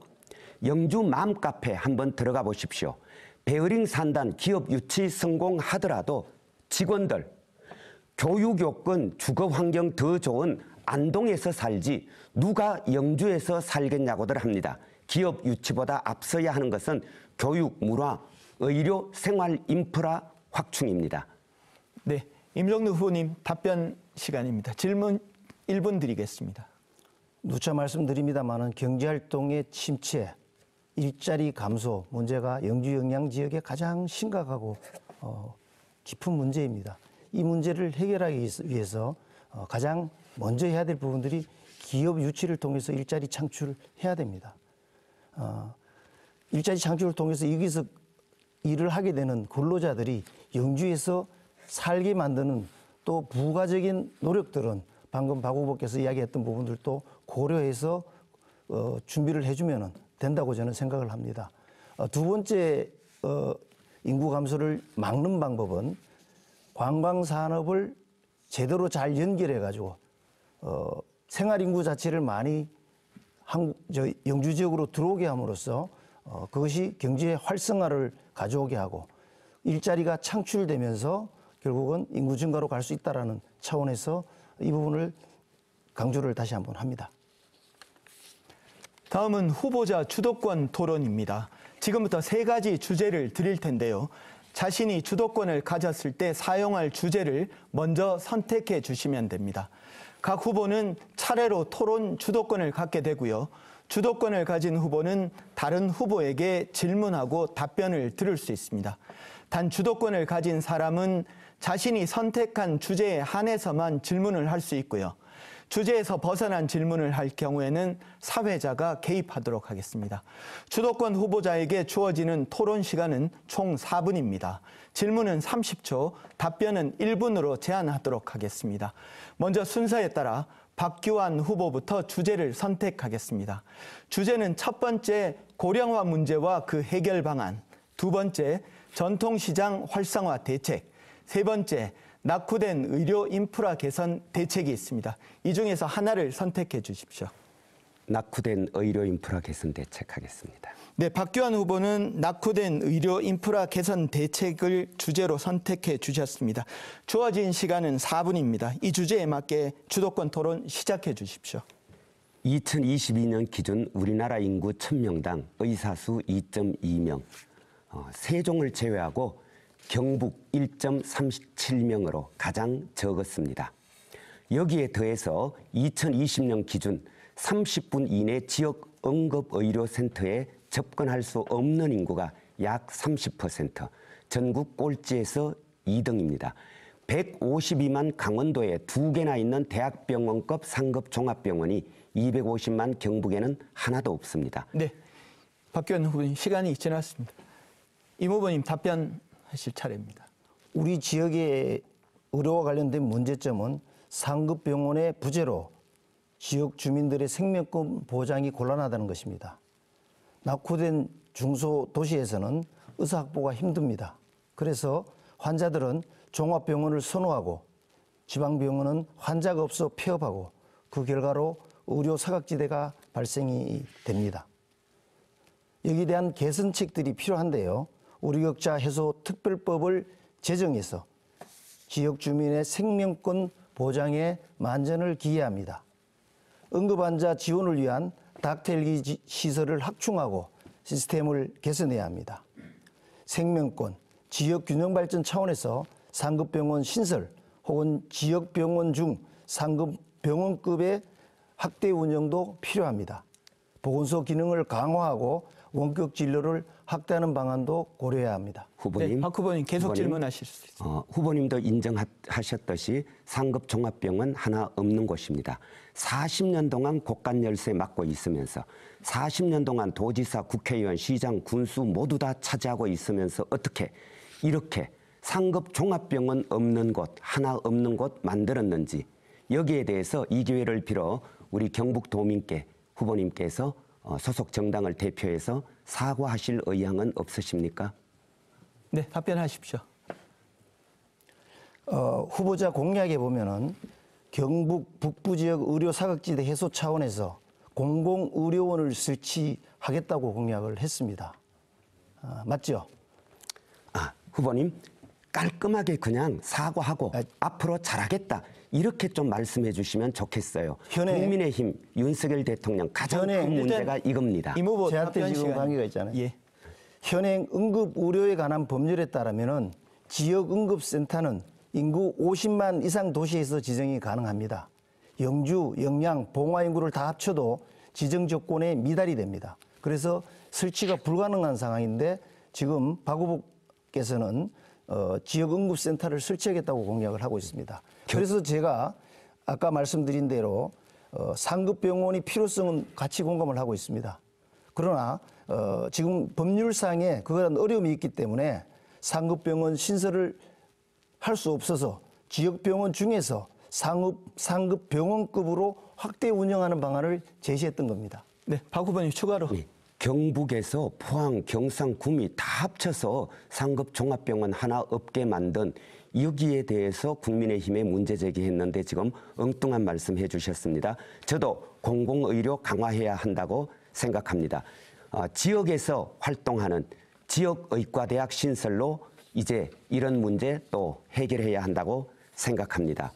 영주 맘카페 한번 들어가 보십시오. 베어링 산단 기업 유치 성공하더라도 직원들 교육 요건 주거 환경 더 좋은 안동에서 살지 누가 영주에서 살겠냐고들 합니다. 기업 유치보다 앞서야 하는 것은 교육, 문화, 의료, 생활 인프라 확충입니다. 네, 임종득 후보님 답변 시간입니다. 질문 1분 드리겠습니다. 누차 말씀드립니다마는 경제활동의 침체, 일자리 감소 문제가 영주 영양 지역의 가장 심각하고 깊은 문제입니다. 이 문제를 해결하기 위해서 가장 먼저 해야 될 부분들이 기업 유치를 통해서 일자리 창출을 해야 됩니다. 일자리 창출을 통해서 여기서 일을 하게 되는 근로자들이 영주에서 살게 만드는 또 부가적인 노력들은 방금 박 후보께서 이야기했던 부분들도 고려해서 준비를 해주면 된다고 저는 생각을 합니다. 두 번째 인구 감소를 막는 방법은 관광산업을 제대로 잘 연결해가지고 생활인구 자체를 많이 영주 지역으로 들어오게 함으로써 그것이 경제의 활성화를 가져오게 하고 일자리가 창출되면서 결국은 인구 증가로 갈 수 있다는 차원에서 이 부분을 강조를 다시 한번 합니다. 다음은 후보자 주도권 토론입니다. 지금부터 3가지 주제를 드릴 텐데요. 자신이 주도권을 가졌을 때 사용할 주제를 먼저 선택해 주시면 됩니다. 각 후보는 차례로 토론 주도권을 갖게 되고요. 주도권을 가진 후보는 다른 후보에게 질문하고 답변을 들을 수 있습니다. 단 주도권을 가진 사람은 자신이 선택한 주제에 한해서만 질문을 할 수 있고요. 주제에서 벗어난 질문을 할 경우에는 사회자가 개입하도록 하겠습니다. 주도권 후보자에게 주어지는 토론 시간은 총 4분입니다. 질문은 30초, 답변은 1분으로 제한하도록 하겠습니다. 먼저 순서에 따라 박규환 후보부터 주제를 선택하겠습니다. 주제는 첫 번째 고령화 문제와 그 해결 방안, 두 번째 전통시장 활성화 대책, 세 번째 낙후된 의료 인프라 개선 대책이 있습니다. 이 중에서 하나를 선택해 주십시오. 낙후된 의료 인프라 개선 대책 하겠습니다. 네, 박규환 후보는 낙후된 의료 인프라 개선 대책을 주제로 선택해 주셨습니다. 주어진 시간은 4분입니다. 이 주제에 맞게 주도권 토론 시작해 주십시오. 2022년 기준 우리나라 인구 1000명당 의사수 2.2명, 세종을 제외하고 경북 1.37명으로 가장 적었습니다. 여기에 더해서 2020년 기준 30분 이내 지역 응급의료센터에 접근할 수 없는 인구가 약 30%, 전국 꼴찌에서 2등입니다. 152만 강원도에 2개나 있는 대학병원급 상급 종합병원이 250만 경북에는 하나도 없습니다. 네, 박규환 후보님 시간이 지났습니다. 임 후보님 답변하실 차례입니다. 우리 지역의 의료와 관련된 문제점은 상급 병원의 부재로 지역 주민들의 생명권 보장이 곤란하다는 것입니다. 낙후된 중소도시에서는 의사 확보가 힘듭니다. 그래서 환자들은 종합병원을 선호하고 지방병원은 환자가 없어 폐업하고 그 결과로 의료 사각지대가 발생이 됩니다. 여기에 대한 개선책들이 필요한데요. 의료격차 해소 특별법을 제정해서 지역 주민의 생명권 보장에 만전을 기해합니다. 응급환자 지원을 위한 닥터헬기 시설을 확충하고 시스템을 개선해야 합니다. 생명권, 지역 균형 발전 차원에서 상급병원 신설 혹은 지역병원 중 상급병원급의 확대 운영도 필요합니다. 보건소 기능을 강화하고 원격 진료를 확대하는 방안도 고려해야 합니다. 후보님, 네, 박 후보님 계속 질문하실 수 있습니다. 후보님도 인정하셨듯이 상급 종합병원 하나 없는 곳입니다. 40년 동안 곳간 열쇠 맡고 있으면서 40년 동안 도지사, 국회의원, 시장, 군수 모두 다 차지하고 있으면서 어떻게 이렇게 상급 종합병원 없는 곳, 하나 없는 곳 만들었는지 여기에 대해서 이 기회를 빌어 우리 경북도민께 후보님께서 소속 정당을 대표해서 사과하실 의향은 없으십니까? 네, 답변하십시오. 후보자 공약에 보면은 경북 북부 지역 의료 사각지대 해소 차원에서 공공의료원을 설치하겠다고 공약을 했습니다. 맞죠? 후보님 깔끔하게 그냥 사과하고 앞으로 잘하겠다 이렇게 좀 말씀해 주시면 좋겠어요. 국민의힘 윤석열 대통령 가장 큰 문제가 이겁니다. 임 후보 저한테 답변 지금 시간. 관계가 있잖아요. 예. 현행 응급의료에 관한 법률에 따르면은 지역응급센터는 인구 50만 이상 도시에서 지정이 가능합니다. 영주, 영양, 봉화 인구를 다 합쳐도 지정 조건에 미달이 됩니다. 그래서 설치가 불가능한 상황인데 지금 박 후보께서는 지역응급센터를 설치하겠다고 공약을 하고 있습니다. 그래서 제가 아까 말씀드린 대로 상급병원이 필요성은 같이 공감을 하고 있습니다. 그러나 지금 법률상에 그런 어려움이 있기 때문에 상급병원 신설을 할 수 없어서 지역병원 중에서 상급병원급으로 확대 운영하는 방안을 제시했던 겁니다. 네, 박 후보님 추가로. 네, 경북에서 포항, 경상, 구미 다 합쳐서 상급 종합병원 하나 없게 만든 여기에 대해서 국민의힘에 문제 제기했는데 지금 엉뚱한 말씀 해주셨습니다. 저도 공공의료 강화해야 한다고 생각합니다. 지역에서 활동하는 지역의과대학 신설로 이제 이런 문제 또 해결해야 한다고 생각합니다.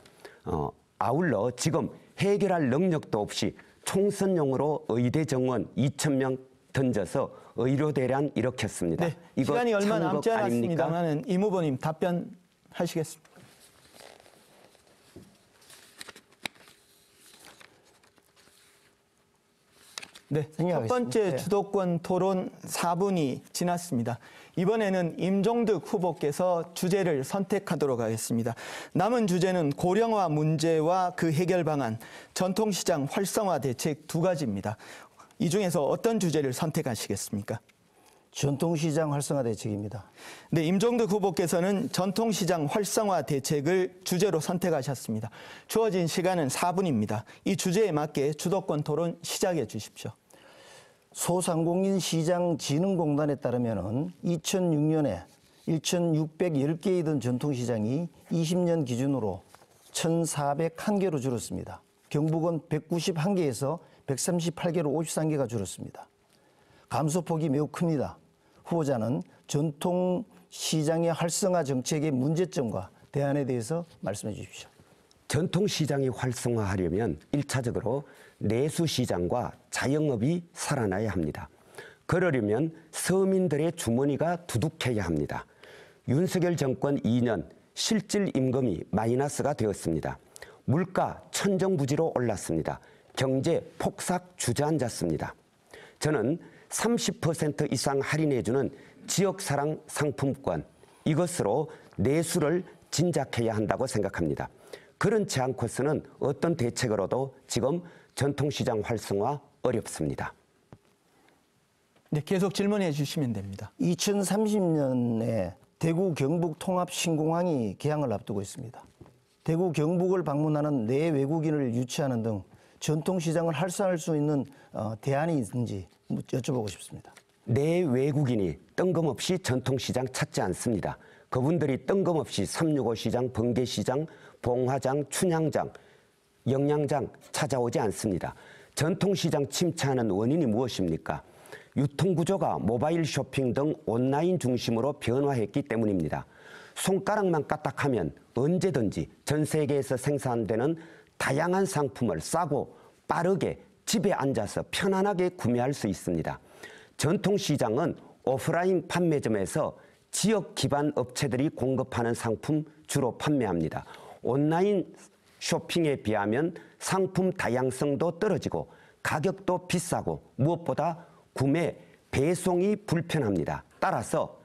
아울러 지금 해결할 능력도 없이 총선용으로 의대 정원 2,000명 던져서 의료 대란 일으켰습니다. 네, 이거 시간이 얼마 남지 아닙니까? 않았습니다만 임 후보님 답변하시겠습니다. 네, 첫 생략하겠습니다. 번째 네. 주도권 토론 4분이 지났습니다. 이번에는 임종득 후보께서 주제를 선택하도록 하겠습니다. 남은 주제는 고령화 문제와 그 해결 방안, 전통시장 활성화 대책 두 가지입니다. 이 중에서 어떤 주제를 선택하시겠습니까? 전통시장 활성화 대책입니다. 네, 임종득 후보께서는 전통시장 활성화 대책을 주제로 선택하셨습니다. 주어진 시간은 4분입니다. 이 주제에 맞게 주도권 토론 시작해 주십시오. 소상공인 시장 진흥공단에 따르면 2006년에 1,610개이던 전통시장이 20년 기준으로 1,401개로 줄었습니다. 경북은 191개에서 138개로 53개가 줄었습니다. 감소폭이 매우 큽니다. 후보자는 전통시장의 활성화 정책의 문제점과 대안에 대해서 말씀해 주십시오. 전통시장이 활성화하려면 1차적으로 내수시장과 자영업이 살아나야 합니다. 그러려면 서민들의 주머니가 두둑해야 합니다. 윤석열 정권 2년 실질 임금이 마이너스가 되었습니다. 물가 천정부지로 올랐습니다. 경제 폭삭 주저앉았습니다. 저는 30% 이상 할인해주는 지역사랑 상품권, 이것으로 내수를 진작해야 한다고 생각합니다. 그렇지 않고서는 어떤 대책으로도 지금 전통시장 활성화 어렵습니다. 네, 계속 질문해 주시면 됩니다. 2030년에 대구 경북 통합 신공항이 개항을 앞두고 있습니다. 대구 경북을 방문하는 내외국인을 유치하는 등 전통시장을 활성화할 수 있는 대안이 있는지 여쭤보고 싶습니다. 내외국인이 뜬금없이 전통시장 찾지 않습니다. 그분들이 뜬금없이 365 시장, 번개시장, 봉화장, 춘향장, 영양장 찾아오지 않습니다. 전통시장 침체하는 원인이 무엇입니까? 유통구조가 모바일 쇼핑 등 온라인 중심으로 변화했기 때문입니다. 손가락만 까딱하면 언제든지 전 세계에서 생산되는 다양한 상품을 싸고 빠르게 집에 앉아서 편안하게 구매할 수 있습니다. 전통시장은 오프라인 판매점에서 지역 기반 업체들이 공급하는 상품 주로 판매합니다. 온라인 쇼핑에 비하면 상품 다양성도 떨어지고 가격도 비싸고 무엇보다 구매, 배송이 불편합니다. 따라서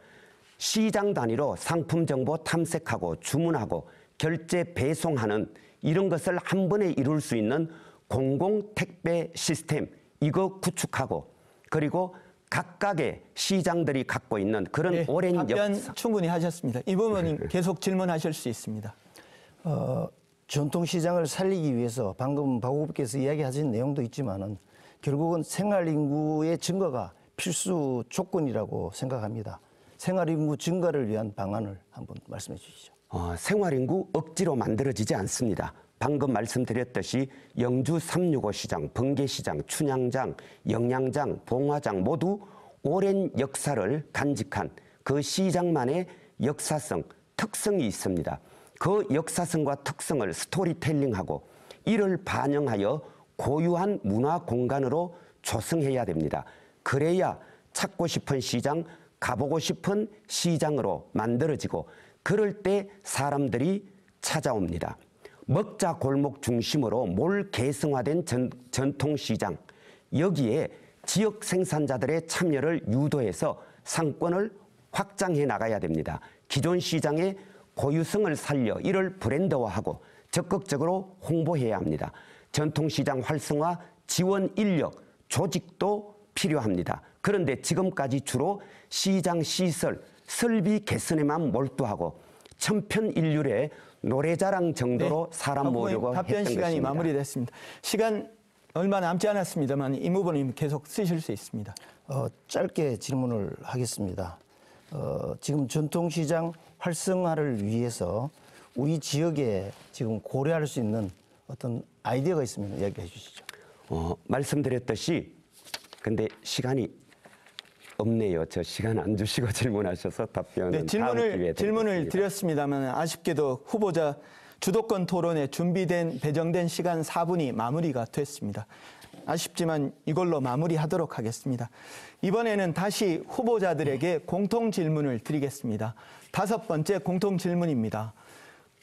시장 단위로 상품 정보 탐색하고 주문하고 결제 배송하는 이런 것을 한 번에 이룰 수 있는 공공택배 시스템, 이거 구축하고 그리고 각각의 시장들이 갖고 있는 그런 네, 오랜 답변 역사. 충분히 하셨습니다. 이 부분은 계속 질문하실 수 있습니다. 전통시장을 살리기 위해서 방금 박 후보께서 이야기하신 내용도 있지만은 결국은 생활인구의 증가가 필수 조건이라고 생각합니다. 생활인구 증가를 위한 방안을 한번 말씀해 주시죠. 생활인구 억지로 만들어지지 않습니다. 방금 말씀드렸듯이 영주 365 시장, 번개시장, 춘향장, 영양장, 봉화장 모두 오랜 역사를 간직한 그 시장만의 역사성, 특성이 있습니다. 그 역사성과 특성을 스토리텔링하고 이를 반영하여 고유한 문화 공간으로 조성해야 됩니다. 그래야 찾고 싶은 시장, 가보고 싶은 시장으로 만들어지고 그럴 때 사람들이 찾아옵니다. 먹자 골목 중심으로 몰개성화된 전통시장, 여기에 지역 생산자들의 참여를 유도해서 상권을 확장해 나가야 됩니다. 기존 시장의 고유성을 살려 이를 브랜드화하고 적극적으로 홍보해야 합니다. 전통시장 활성화 지원 인력, 조직도 필요합니다. 그런데 지금까지 주로 시장 시설, 설비 개선에만 몰두하고 천편일률의 노래자랑 정도로 사람 모으려고 답변 했던 시간이 것입니다. 마무리됐습니다. 시간 얼마 남지 않았습니다만 임 후보님 계속 쓰실 수 있습니다. 짧게 질문을 하겠습니다. 지금 전통시장 활성화를 위해서 우리 지역에 지금 고려할 수 있는 어떤 아이디어가 있으면 이야기해 주시죠. 말씀드렸듯이 근데 시간이 없네요. 저 시간 안 주시고 질문하셔서 답변은 네, 다음 기회에 질문을 드리겠습니다. 드렸습니다만 아쉽게도 후보자 주도권 토론에 준비된 배정된 시간 4분이 마무리가 됐습니다. 아쉽지만 이걸로 마무리하도록 하겠습니다. 이번에는 다시 후보자들에게 공통 질문을 드리겠습니다. 5번째 공통 질문입니다.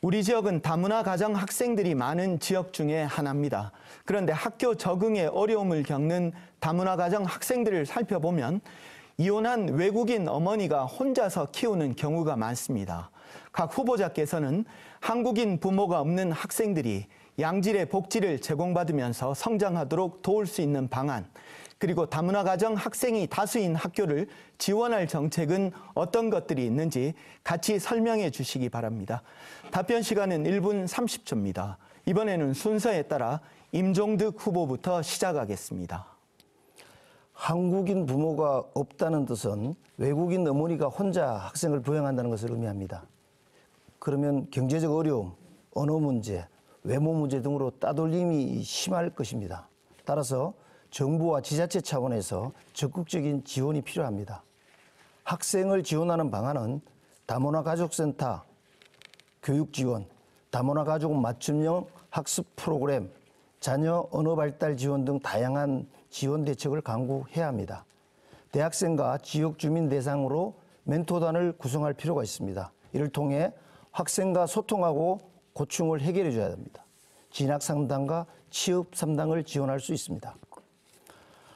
우리 지역은 다문화 가정 학생들이 많은 지역 중에 하나입니다. 그런데 학교 적응에 어려움을 겪는 다문화 가정 학생들을 살펴보면 이혼한 외국인 어머니가 혼자서 키우는 경우가 많습니다. 각 후보자께서는 한국인 부모가 없는 학생들이 양질의 복지를 제공받으면서 성장하도록 도울 수 있는 방안, 그리고 다문화 가정 학생이 다수인 학교를 지원할 정책은 어떤 것들이 있는지 같이 설명해 주시기 바랍니다. 답변 시간은 1분 30초입니다. 이번에는 순서에 따라 임종득 후보부터 시작하겠습니다. 한국인 부모가 없다는 뜻은 외국인 어머니가 혼자 학생을 부양한다는 것을 의미합니다. 그러면 경제적 어려움, 언어 문제, 외모 문제 등으로 따돌림이 심할 것입니다. 따라서 정부와 지자체 차원에서 적극적인 지원이 필요합니다. 학생을 지원하는 방안은 다문화 가족센터, 교육 지원, 다문화 가족 맞춤형 학습 프로그램, 자녀 언어 발달 지원 등 다양한 지원 대책을 강구해야 합니다. 대학생과 지역 주민 대상으로 멘토단을 구성할 필요가 있습니다. 이를 통해 학생과 소통하고 고충을 해결해 줘야 됩니다. 진학 상담과 취업 상담을 지원할 수 있습니다.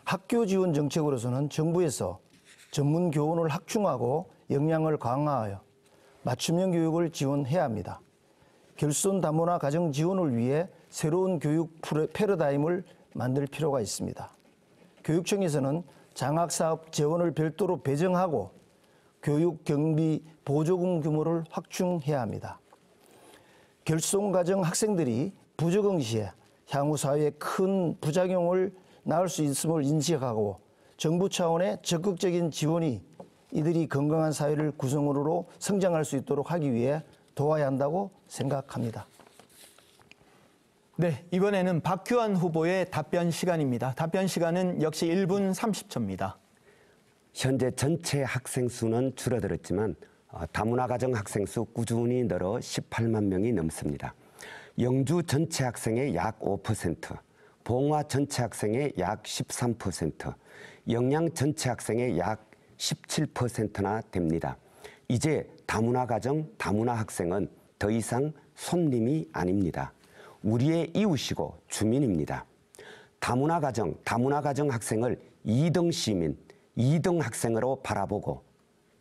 학교 지원 정책으로서는 정부에서 전문 교원을 확충하고 역량을 강화하여 맞춤형 교육을 지원해야 합니다. 결손 다문화 가정 지원을 위해 새로운 교육 패러다임을 만들 필요가 있습니다. 교육청에서는 장학사업 재원을 별도로 배정하고 교육 경비 보조금 규모를 확충해야 합니다. 결손 가정 학생들이 부적응 시에 향후 사회에 큰 부작용을 낳을 수 있음을 인식하고 정부 차원의 적극적인 지원이 이들이 건강한 사회를 구성으로 성장할 수 있도록 하기 위해 도와야 한다고 생각합니다. 네, 이번에는 박규환 후보의 답변 시간입니다. 답변 시간은 역시 1분 30초입니다. 현재 전체 학생 수는 줄어들었지만 다문화 가정 학생 수 꾸준히 늘어 18만 명이 넘습니다. 영주 전체 학생의 약 5%, 봉화 전체 학생의 약 13%, 영양 전체 학생의 약 17%나 됩니다. 이제 다문화 가정, 다문화 학생은 더 이상 손님이 아닙니다. 우리의 이웃이고 주민입니다. 다문화 가정, 다문화 가정 학생을 2등 시민, 2등 학생으로 바라보고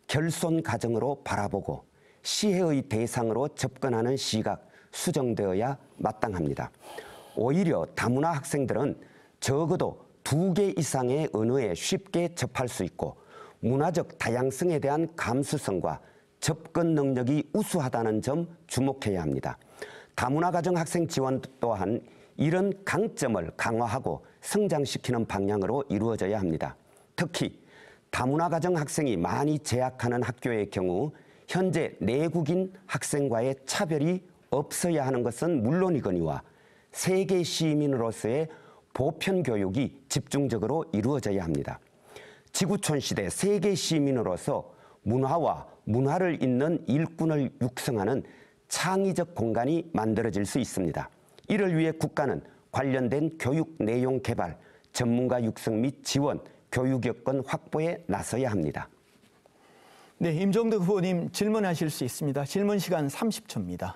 결손 가정으로 바라보고 시혜의 대상으로 접근하는 시각 수정되어야 마땅합니다. 오히려 다문화 학생들은 적어도 2개 이상의 언어에 쉽게 접할 수 있고 문화적 다양성에 대한 감수성과 접근 능력이 우수하다는 점 주목해야 합니다. 다문화 가정 학생 지원 또한 이런 강점을 강화하고 성장시키는 방향으로 이루어져야 합니다. 특히 다문화 가정 학생이 많이 재학하는 학교의 경우 현재 내국인 학생과의 차별이 없어야 하는 것은 물론이거니와 세계 시민으로서의 보편 교육이 집중적으로 이루어져야 합니다. 지구촌 시대 세계 시민으로서 문화와 문화를 잇는 일꾼을 육성하는 창의적 공간이 만들어질 수 있습니다. 이를 위해 국가는 관련된 교육 내용 개발, 전문가 육성 및 지원, 교육 여건 확보에 나서야 합니다. 네, 임종득 후보님 질문하실 수 있습니다. 질문 시간 30초입니다.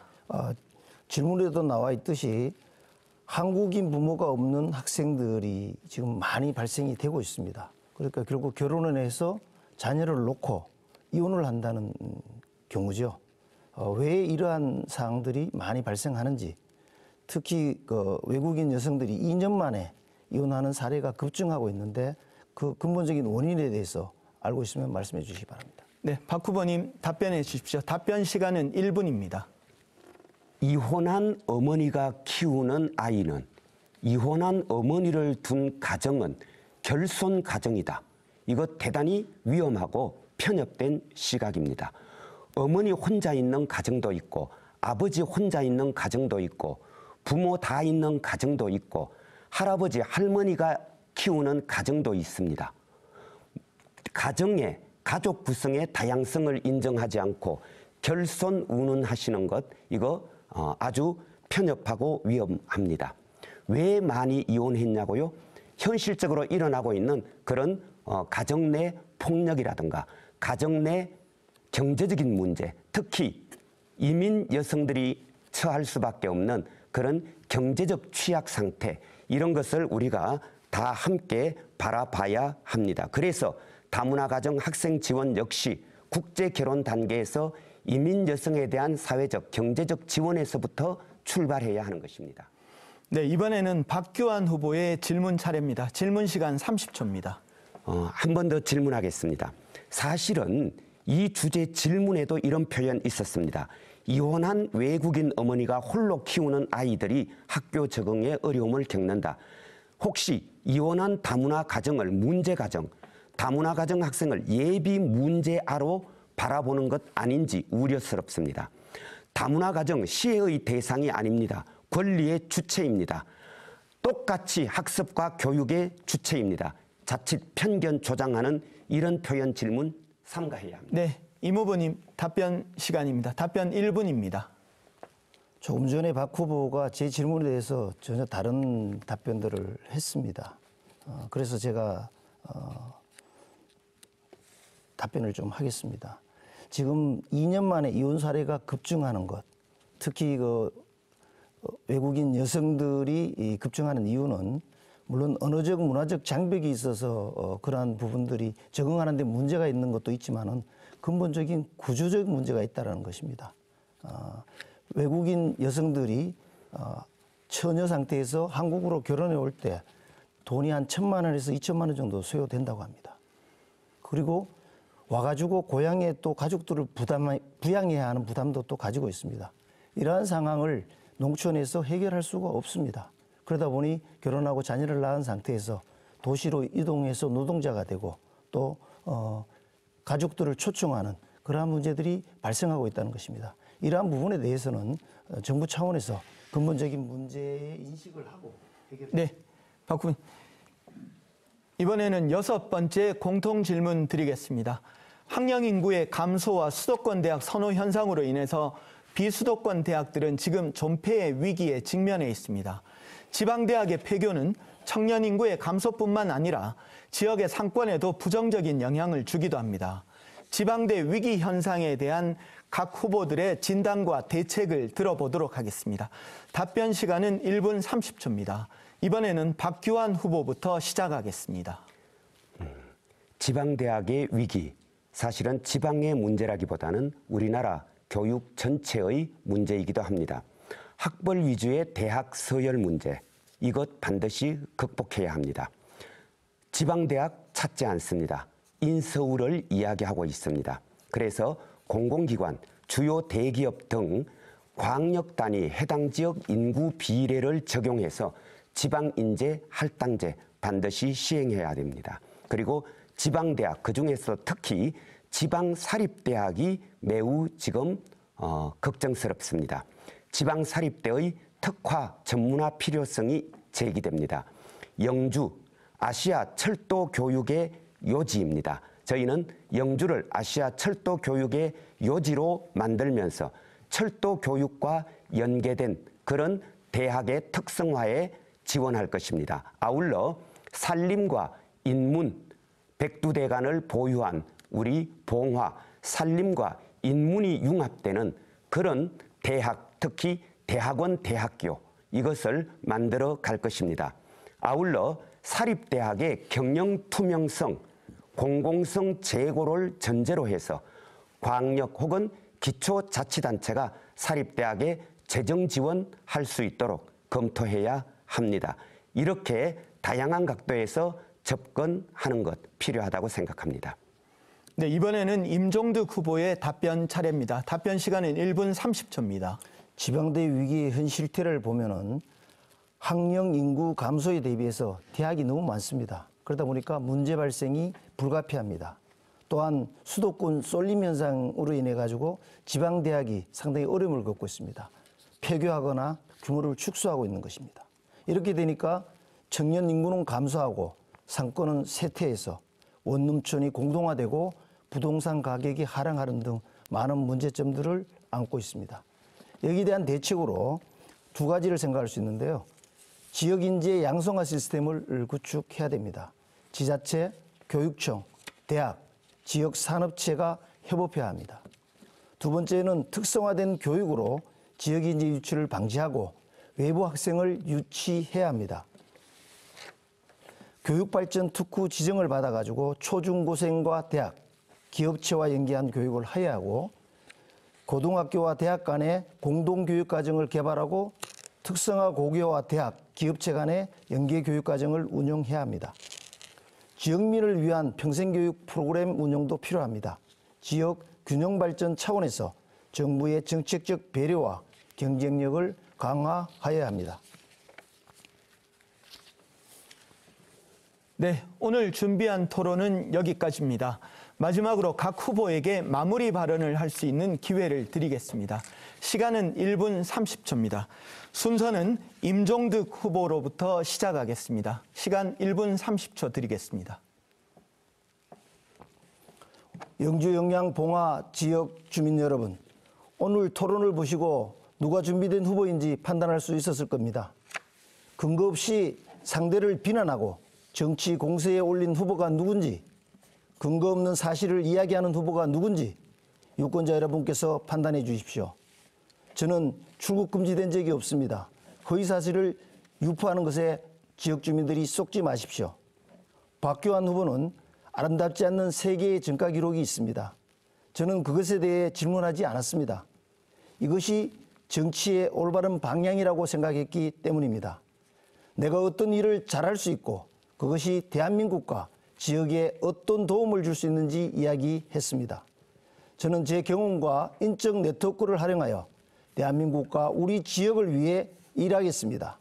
질문에도 나와 있듯이 한국인 부모가 없는 학생들이 지금 많이 발생이 되고 있습니다. 그러니까 결국 결혼을 해서 자녀를 놓고 이혼을 한다는 경우죠. 왜 이러한 사항들이 많이 발생하는지, 특히 외국인 여성들이 2년 만에 이혼하는 사례가 급증하고 있는데 그 근본적인 원인에 대해서 알고 있으면 말씀해 주시기 바랍니다. 네, 박 후보님 답변해 주십시오. 답변 시간은 1분입니다. 이혼한 어머니가 키우는 아이는, 이혼한 어머니를 둔 가정은 결손 가정이다. 이거 대단히 위험하고 편협된 시각입니다. 어머니 혼자 있는 가정도 있고 아버지 혼자 있는 가정도 있고 부모 다 있는 가정도 있고 할아버지 할머니가 키우는 가정도 있습니다. 가정의 가족 구성의 다양성을 인정하지 않고 결손 운운하시는 것, 이거 아주 편협하고 위험합니다. 왜 많이 이혼했냐고요? 현실적으로 일어나고 있는 그런 가정 내 폭력이라든가 가정 내 경제적인 문제, 특히 이민 여성들이 처할 수밖에 없는 그런 경제적 취약 상태, 이런 것을 우리가 다 함께 바라봐야 합니다. 그래서 다문화 가정 학생 지원 역시 국제 결혼 단계에서 이민 여성에 대한 사회적, 경제적 지원에서부터 출발해야 하는 것입니다. 네, 이번에는 박규환 후보의 질문 차례입니다. 질문 시간 30초입니다. 한 번 더 질문하겠습니다. 사실은 이 주제 질문에도 이런 표현 있었습니다. 이혼한 외국인 어머니가 홀로 키우는 아이들이 학교 적응에 어려움을 겪는다. 혹시 이혼한 다문화 가정을 문제가정, 다문화 가정 학생을 예비 문제아로 바라보는 것 아닌지 우려스럽습니다. 다문화 가정 시혜의 대상이 아닙니다. 권리의 주체입니다. 똑같이 학습과 교육의 주체입니다. 자칫 편견 조장하는 이런 표현 질문 삼가해야 합니다. 네, 임 후보님 답변 시간입니다. 답변 1분입니다. 조금 전에 박 후보가 제 질문에 대해서 전혀 다른 답변들을 했습니다. 그래서 제가 답변을 좀 하겠습니다. 지금 2년 만에 이혼 사례가 급증하는 것, 특히 외국인 여성들이 급증하는 이유는 물론 언어적, 문화적 장벽이 있어서 그러한 부분들이 적응하는 데 문제가 있는 것도 있지만은 근본적인 구조적 문제가 있다는 것입니다. 외국인 여성들이 처녀 상태에서 한국으로 결혼해 올 때 돈이 한 1,000만 원에서 2,000만 원 정도 소요된다고 합니다. 그리고 와가지고 고향에 또 가족들을 부양해야 하는 부담도 또 가지고 있습니다. 이러한 상황을 농촌에서 해결할 수가 없습니다. 그러다 보니 결혼하고 자녀를 낳은 상태에서 도시로 이동해서 노동자가 되고 또 가족들을 초청하는 그러한 문제들이 발생하고 있다는 것입니다. 이러한 부분에 대해서는 정부 차원에서 근본적인 문제의 인식을 하고 해결. 네, 박 후보님. 이번에는 6번째 공통 질문 드리겠습니다. 학령 인구의 감소와 수도권 대학 선호 현상으로 인해서 비수도권 대학들은 지금 존폐의 위기에 직면해 있습니다. 지방대학의 폐교는 청년 인구의 감소뿐만 아니라 지역의 상권에도 부정적인 영향을 주기도 합니다. 지방대 위기 현상에 대한 각 후보들의 진단과 대책을 들어보도록 하겠습니다. 답변 시간은 1분 30초입니다. 이번에는 박규환 후보부터 시작하겠습니다. 지방대학의 위기, 사실은 지방의 문제라기보다는 우리나라 교육 전체의 문제이기도 합니다. 학벌 위주의 대학 서열 문제, 이것 반드시 극복해야 합니다. 지방대학 찾지 않습니다. 인서울을 이야기하고 있습니다. 그래서 공공기관, 주요 대기업 등 광역 단위 해당 지역 인구 비례를 적용해서 지방인재 할당제 반드시 시행해야 됩니다. 그리고 지방대학, 그중에서 특히 지방사립대학이 매우 지금 걱정스럽습니다. 지방사립대의 특화 전문화 필요성이 제기됩니다. 영주, 아시아 철도 교육의 요지입니다. 저희는 영주를 아시아 철도 교육의 요지로 만들면서 철도 교육과 연계된 그런 대학의 특성화에 지원할 것입니다. 아울러 산림과 인문, 백두대간을 보유한 우리 봉화, 산림과 인문이 융합되는 그런 대학, 특히 대학원, 대학교, 이것을 만들어 갈 것입니다. 아울러 사립대학의 경영 투명성, 공공성 제고를 전제로 해서 광역 혹은 기초자치단체가 사립대학에 재정 지원할 수 있도록 검토해야 합니다. 이렇게 다양한 각도에서 접근하는 것 필요하다고 생각합니다. 네, 이번에는 임종득 후보의 답변 차례입니다. 답변 시간은 1분 30초입니다. 지방대 위기의 현 실태를 보면은 학령 인구 감소에 대비해서 대학이 너무 많습니다. 그러다 보니까 문제 발생이 불가피합니다. 또한 수도권 쏠림 현상으로 인해 가지고 지방 대학이 상당히 어려움을 겪고 있습니다. 폐교하거나 규모를 축소하고 있는 것입니다. 이렇게 되니까 청년 인구는 감소하고 상권은 쇠퇴해서 원룸촌이 공동화되고 부동산 가격이 하락하는 등 많은 문제점들을 안고 있습니다. 여기에 대한 대책으로 두 가지를 생각할 수 있는데요. 지역 인재 양성화 시스템을 구축해야 됩니다. 지자체, 교육청, 대학, 지역 산업체가 협업해야 합니다. 두 번째는 특성화된 교육으로 지역인재 유치를 방지하고 외부 학생을 유치해야 합니다. 교육발전 특구 지정을 받아가지고 초중고생과 대학, 기업체와 연계한 교육을 하야 하고 고등학교와 대학 간의 공동교육과정을 개발하고 특성화 고교와 대학, 기업체 간의 연계교육과정을 운영해야 합니다. 지역민을 위한 평생교육 프로그램 운영도 필요합니다. 지역 균형발전 차원에서 정부의 정책적 배려와 경쟁력을 강화하여야 합니다. 네, 오늘 준비한 토론은 여기까지입니다. 마지막으로 각 후보에게 마무리 발언을 할 수 있는 기회를 드리겠습니다. 시간은 1분 30초입니다. 순서는 임종득 후보로부터 시작하겠습니다. 시간 1분 30초 드리겠습니다. 영주 영양 봉화 지역 주민 여러분, 오늘 토론을 보시고 누가 준비된 후보인지 판단할 수 있었을 겁니다. 근거 없이 상대를 비난하고 정치 공세에 올린 후보가 누군지, 근거 없는 사실을 이야기하는 후보가 누군지 유권자 여러분께서 판단해 주십시오. 저는 출국 금지된 적이 없습니다. 허위사실을 유포하는 것에 지역 주민들이 속지 마십시오. 박규환 후보는 아름답지 않는 3개의 전가 기록이 있습니다. 저는 그것에 대해 질문하지 않았습니다. 이것이 정치의 올바른 방향이라고 생각했기 때문입니다. 내가 어떤 일을 잘할 수 있고 그것이 대한민국과 지역에 어떤 도움을 줄 수 있는지 이야기했습니다. 저는 제 경험과 인적 네트워크를 활용하여 대한민국과 우리 지역을 위해 일하겠습니다.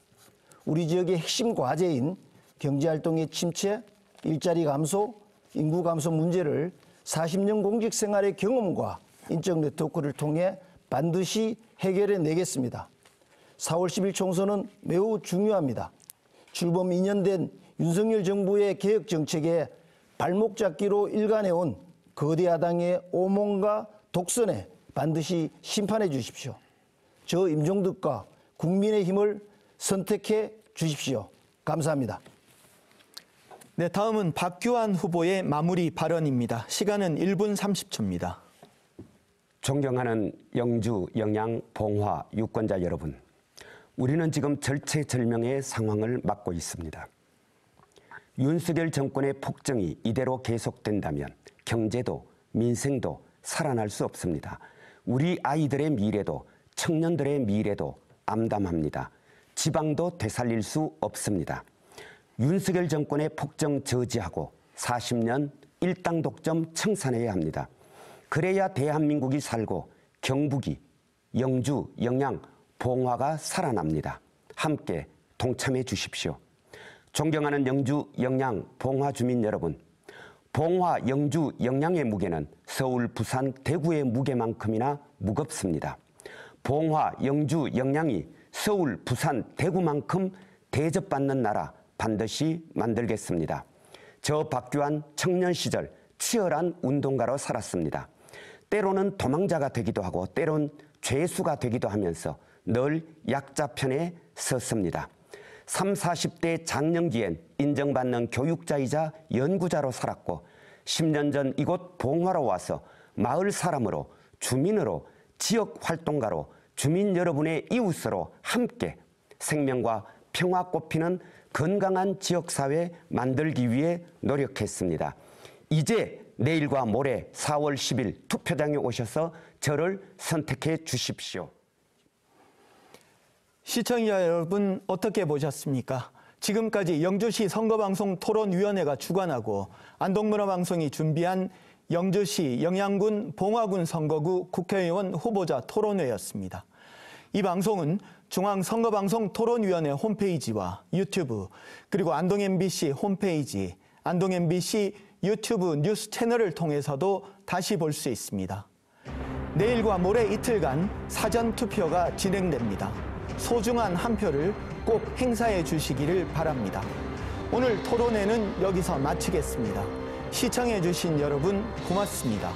우리 지역의 핵심 과제인 경제활동의 침체, 일자리 감소, 인구 감소 문제를 40년 공직 생활의 경험과 인적 네트워크를 통해 반드시 해결해 내겠습니다. 4월 10일 총선은 매우 중요합니다. 출범 2년 된 윤석열 정부의 개혁 정책에 발목 잡기로 일관해온 거대 야당의 오mon과 독선에 반드시 심판해 주십시오. 저 임종득과 국민의힘을 선택해 주십시오. 감사합니다. 네, 다음은 박규환 후보의 마무리 발언입니다. 시간은 1분 30초입니다. 존경하는 영주, 영양, 봉화 유권자 여러분, 우리는 지금 절체절명의 상황을 맞고 있습니다. 윤석열 정권의 폭정이 이대로 계속된다면 경제도 민생도 살아날 수 없습니다. 우리 아이들의 미래도 청년들의 미래도 암담합니다. 지방도 되살릴 수 없습니다. 윤석열 정권의 폭정 저지하고 40년 일당 독점 청산해야 합니다. 그래야 대한민국이 살고 경북이, 영주, 영양, 봉화가 살아납니다. 함께 동참해 주십시오. 존경하는 영주, 영양, 봉화 주민 여러분, 봉화, 영주, 영양의 무게는 서울, 부산, 대구의 무게만큼이나 무겁습니다. 봉화, 영주, 영양이 서울, 부산, 대구만큼 대접받는 나라 반드시 만들겠습니다. 저 박규환 청년 시절 치열한 운동가로 살았습니다. 때로는 도망자가 되기도 하고 때론 죄수가 되기도 하면서 늘 약자 편에 섰습니다. 30, 40대 장년기엔 인정받는 교육자이자 연구자로 살았고 10년 전 이곳 봉화로 와서 마을 사람으로, 주민으로, 지역 활동가로, 주민 여러분의 이웃으로 함께 생명과 평화 꽃피는 건강한 지역사회 만들기 위해 노력했습니다. 이제 내일과 모레 4월 10일 투표장에 오셔서 저를 선택해 주십시오. 시청자 여러분 어떻게 보셨습니까? 지금까지 영주시 선거방송 토론위원회가 주관하고 안동문화방송이 준비한 영주시 영양군 봉화군 선거구 국회의원 후보자 토론회였습니다. 이 방송은 중앙선거방송 토론위원회 홈페이지와 유튜브 그리고 안동 MBC 홈페이지, 안동 MBC 유튜브 뉴스 채널을 통해서도 다시 볼 수 있습니다. 내일과 모레 이틀간 사전투표가 진행됩니다. 소중한 한 표를 꼭 행사해 주시기를 바랍니다. 오늘 토론회는 여기서 마치겠습니다. 시청해 주신 여러분 고맙습니다.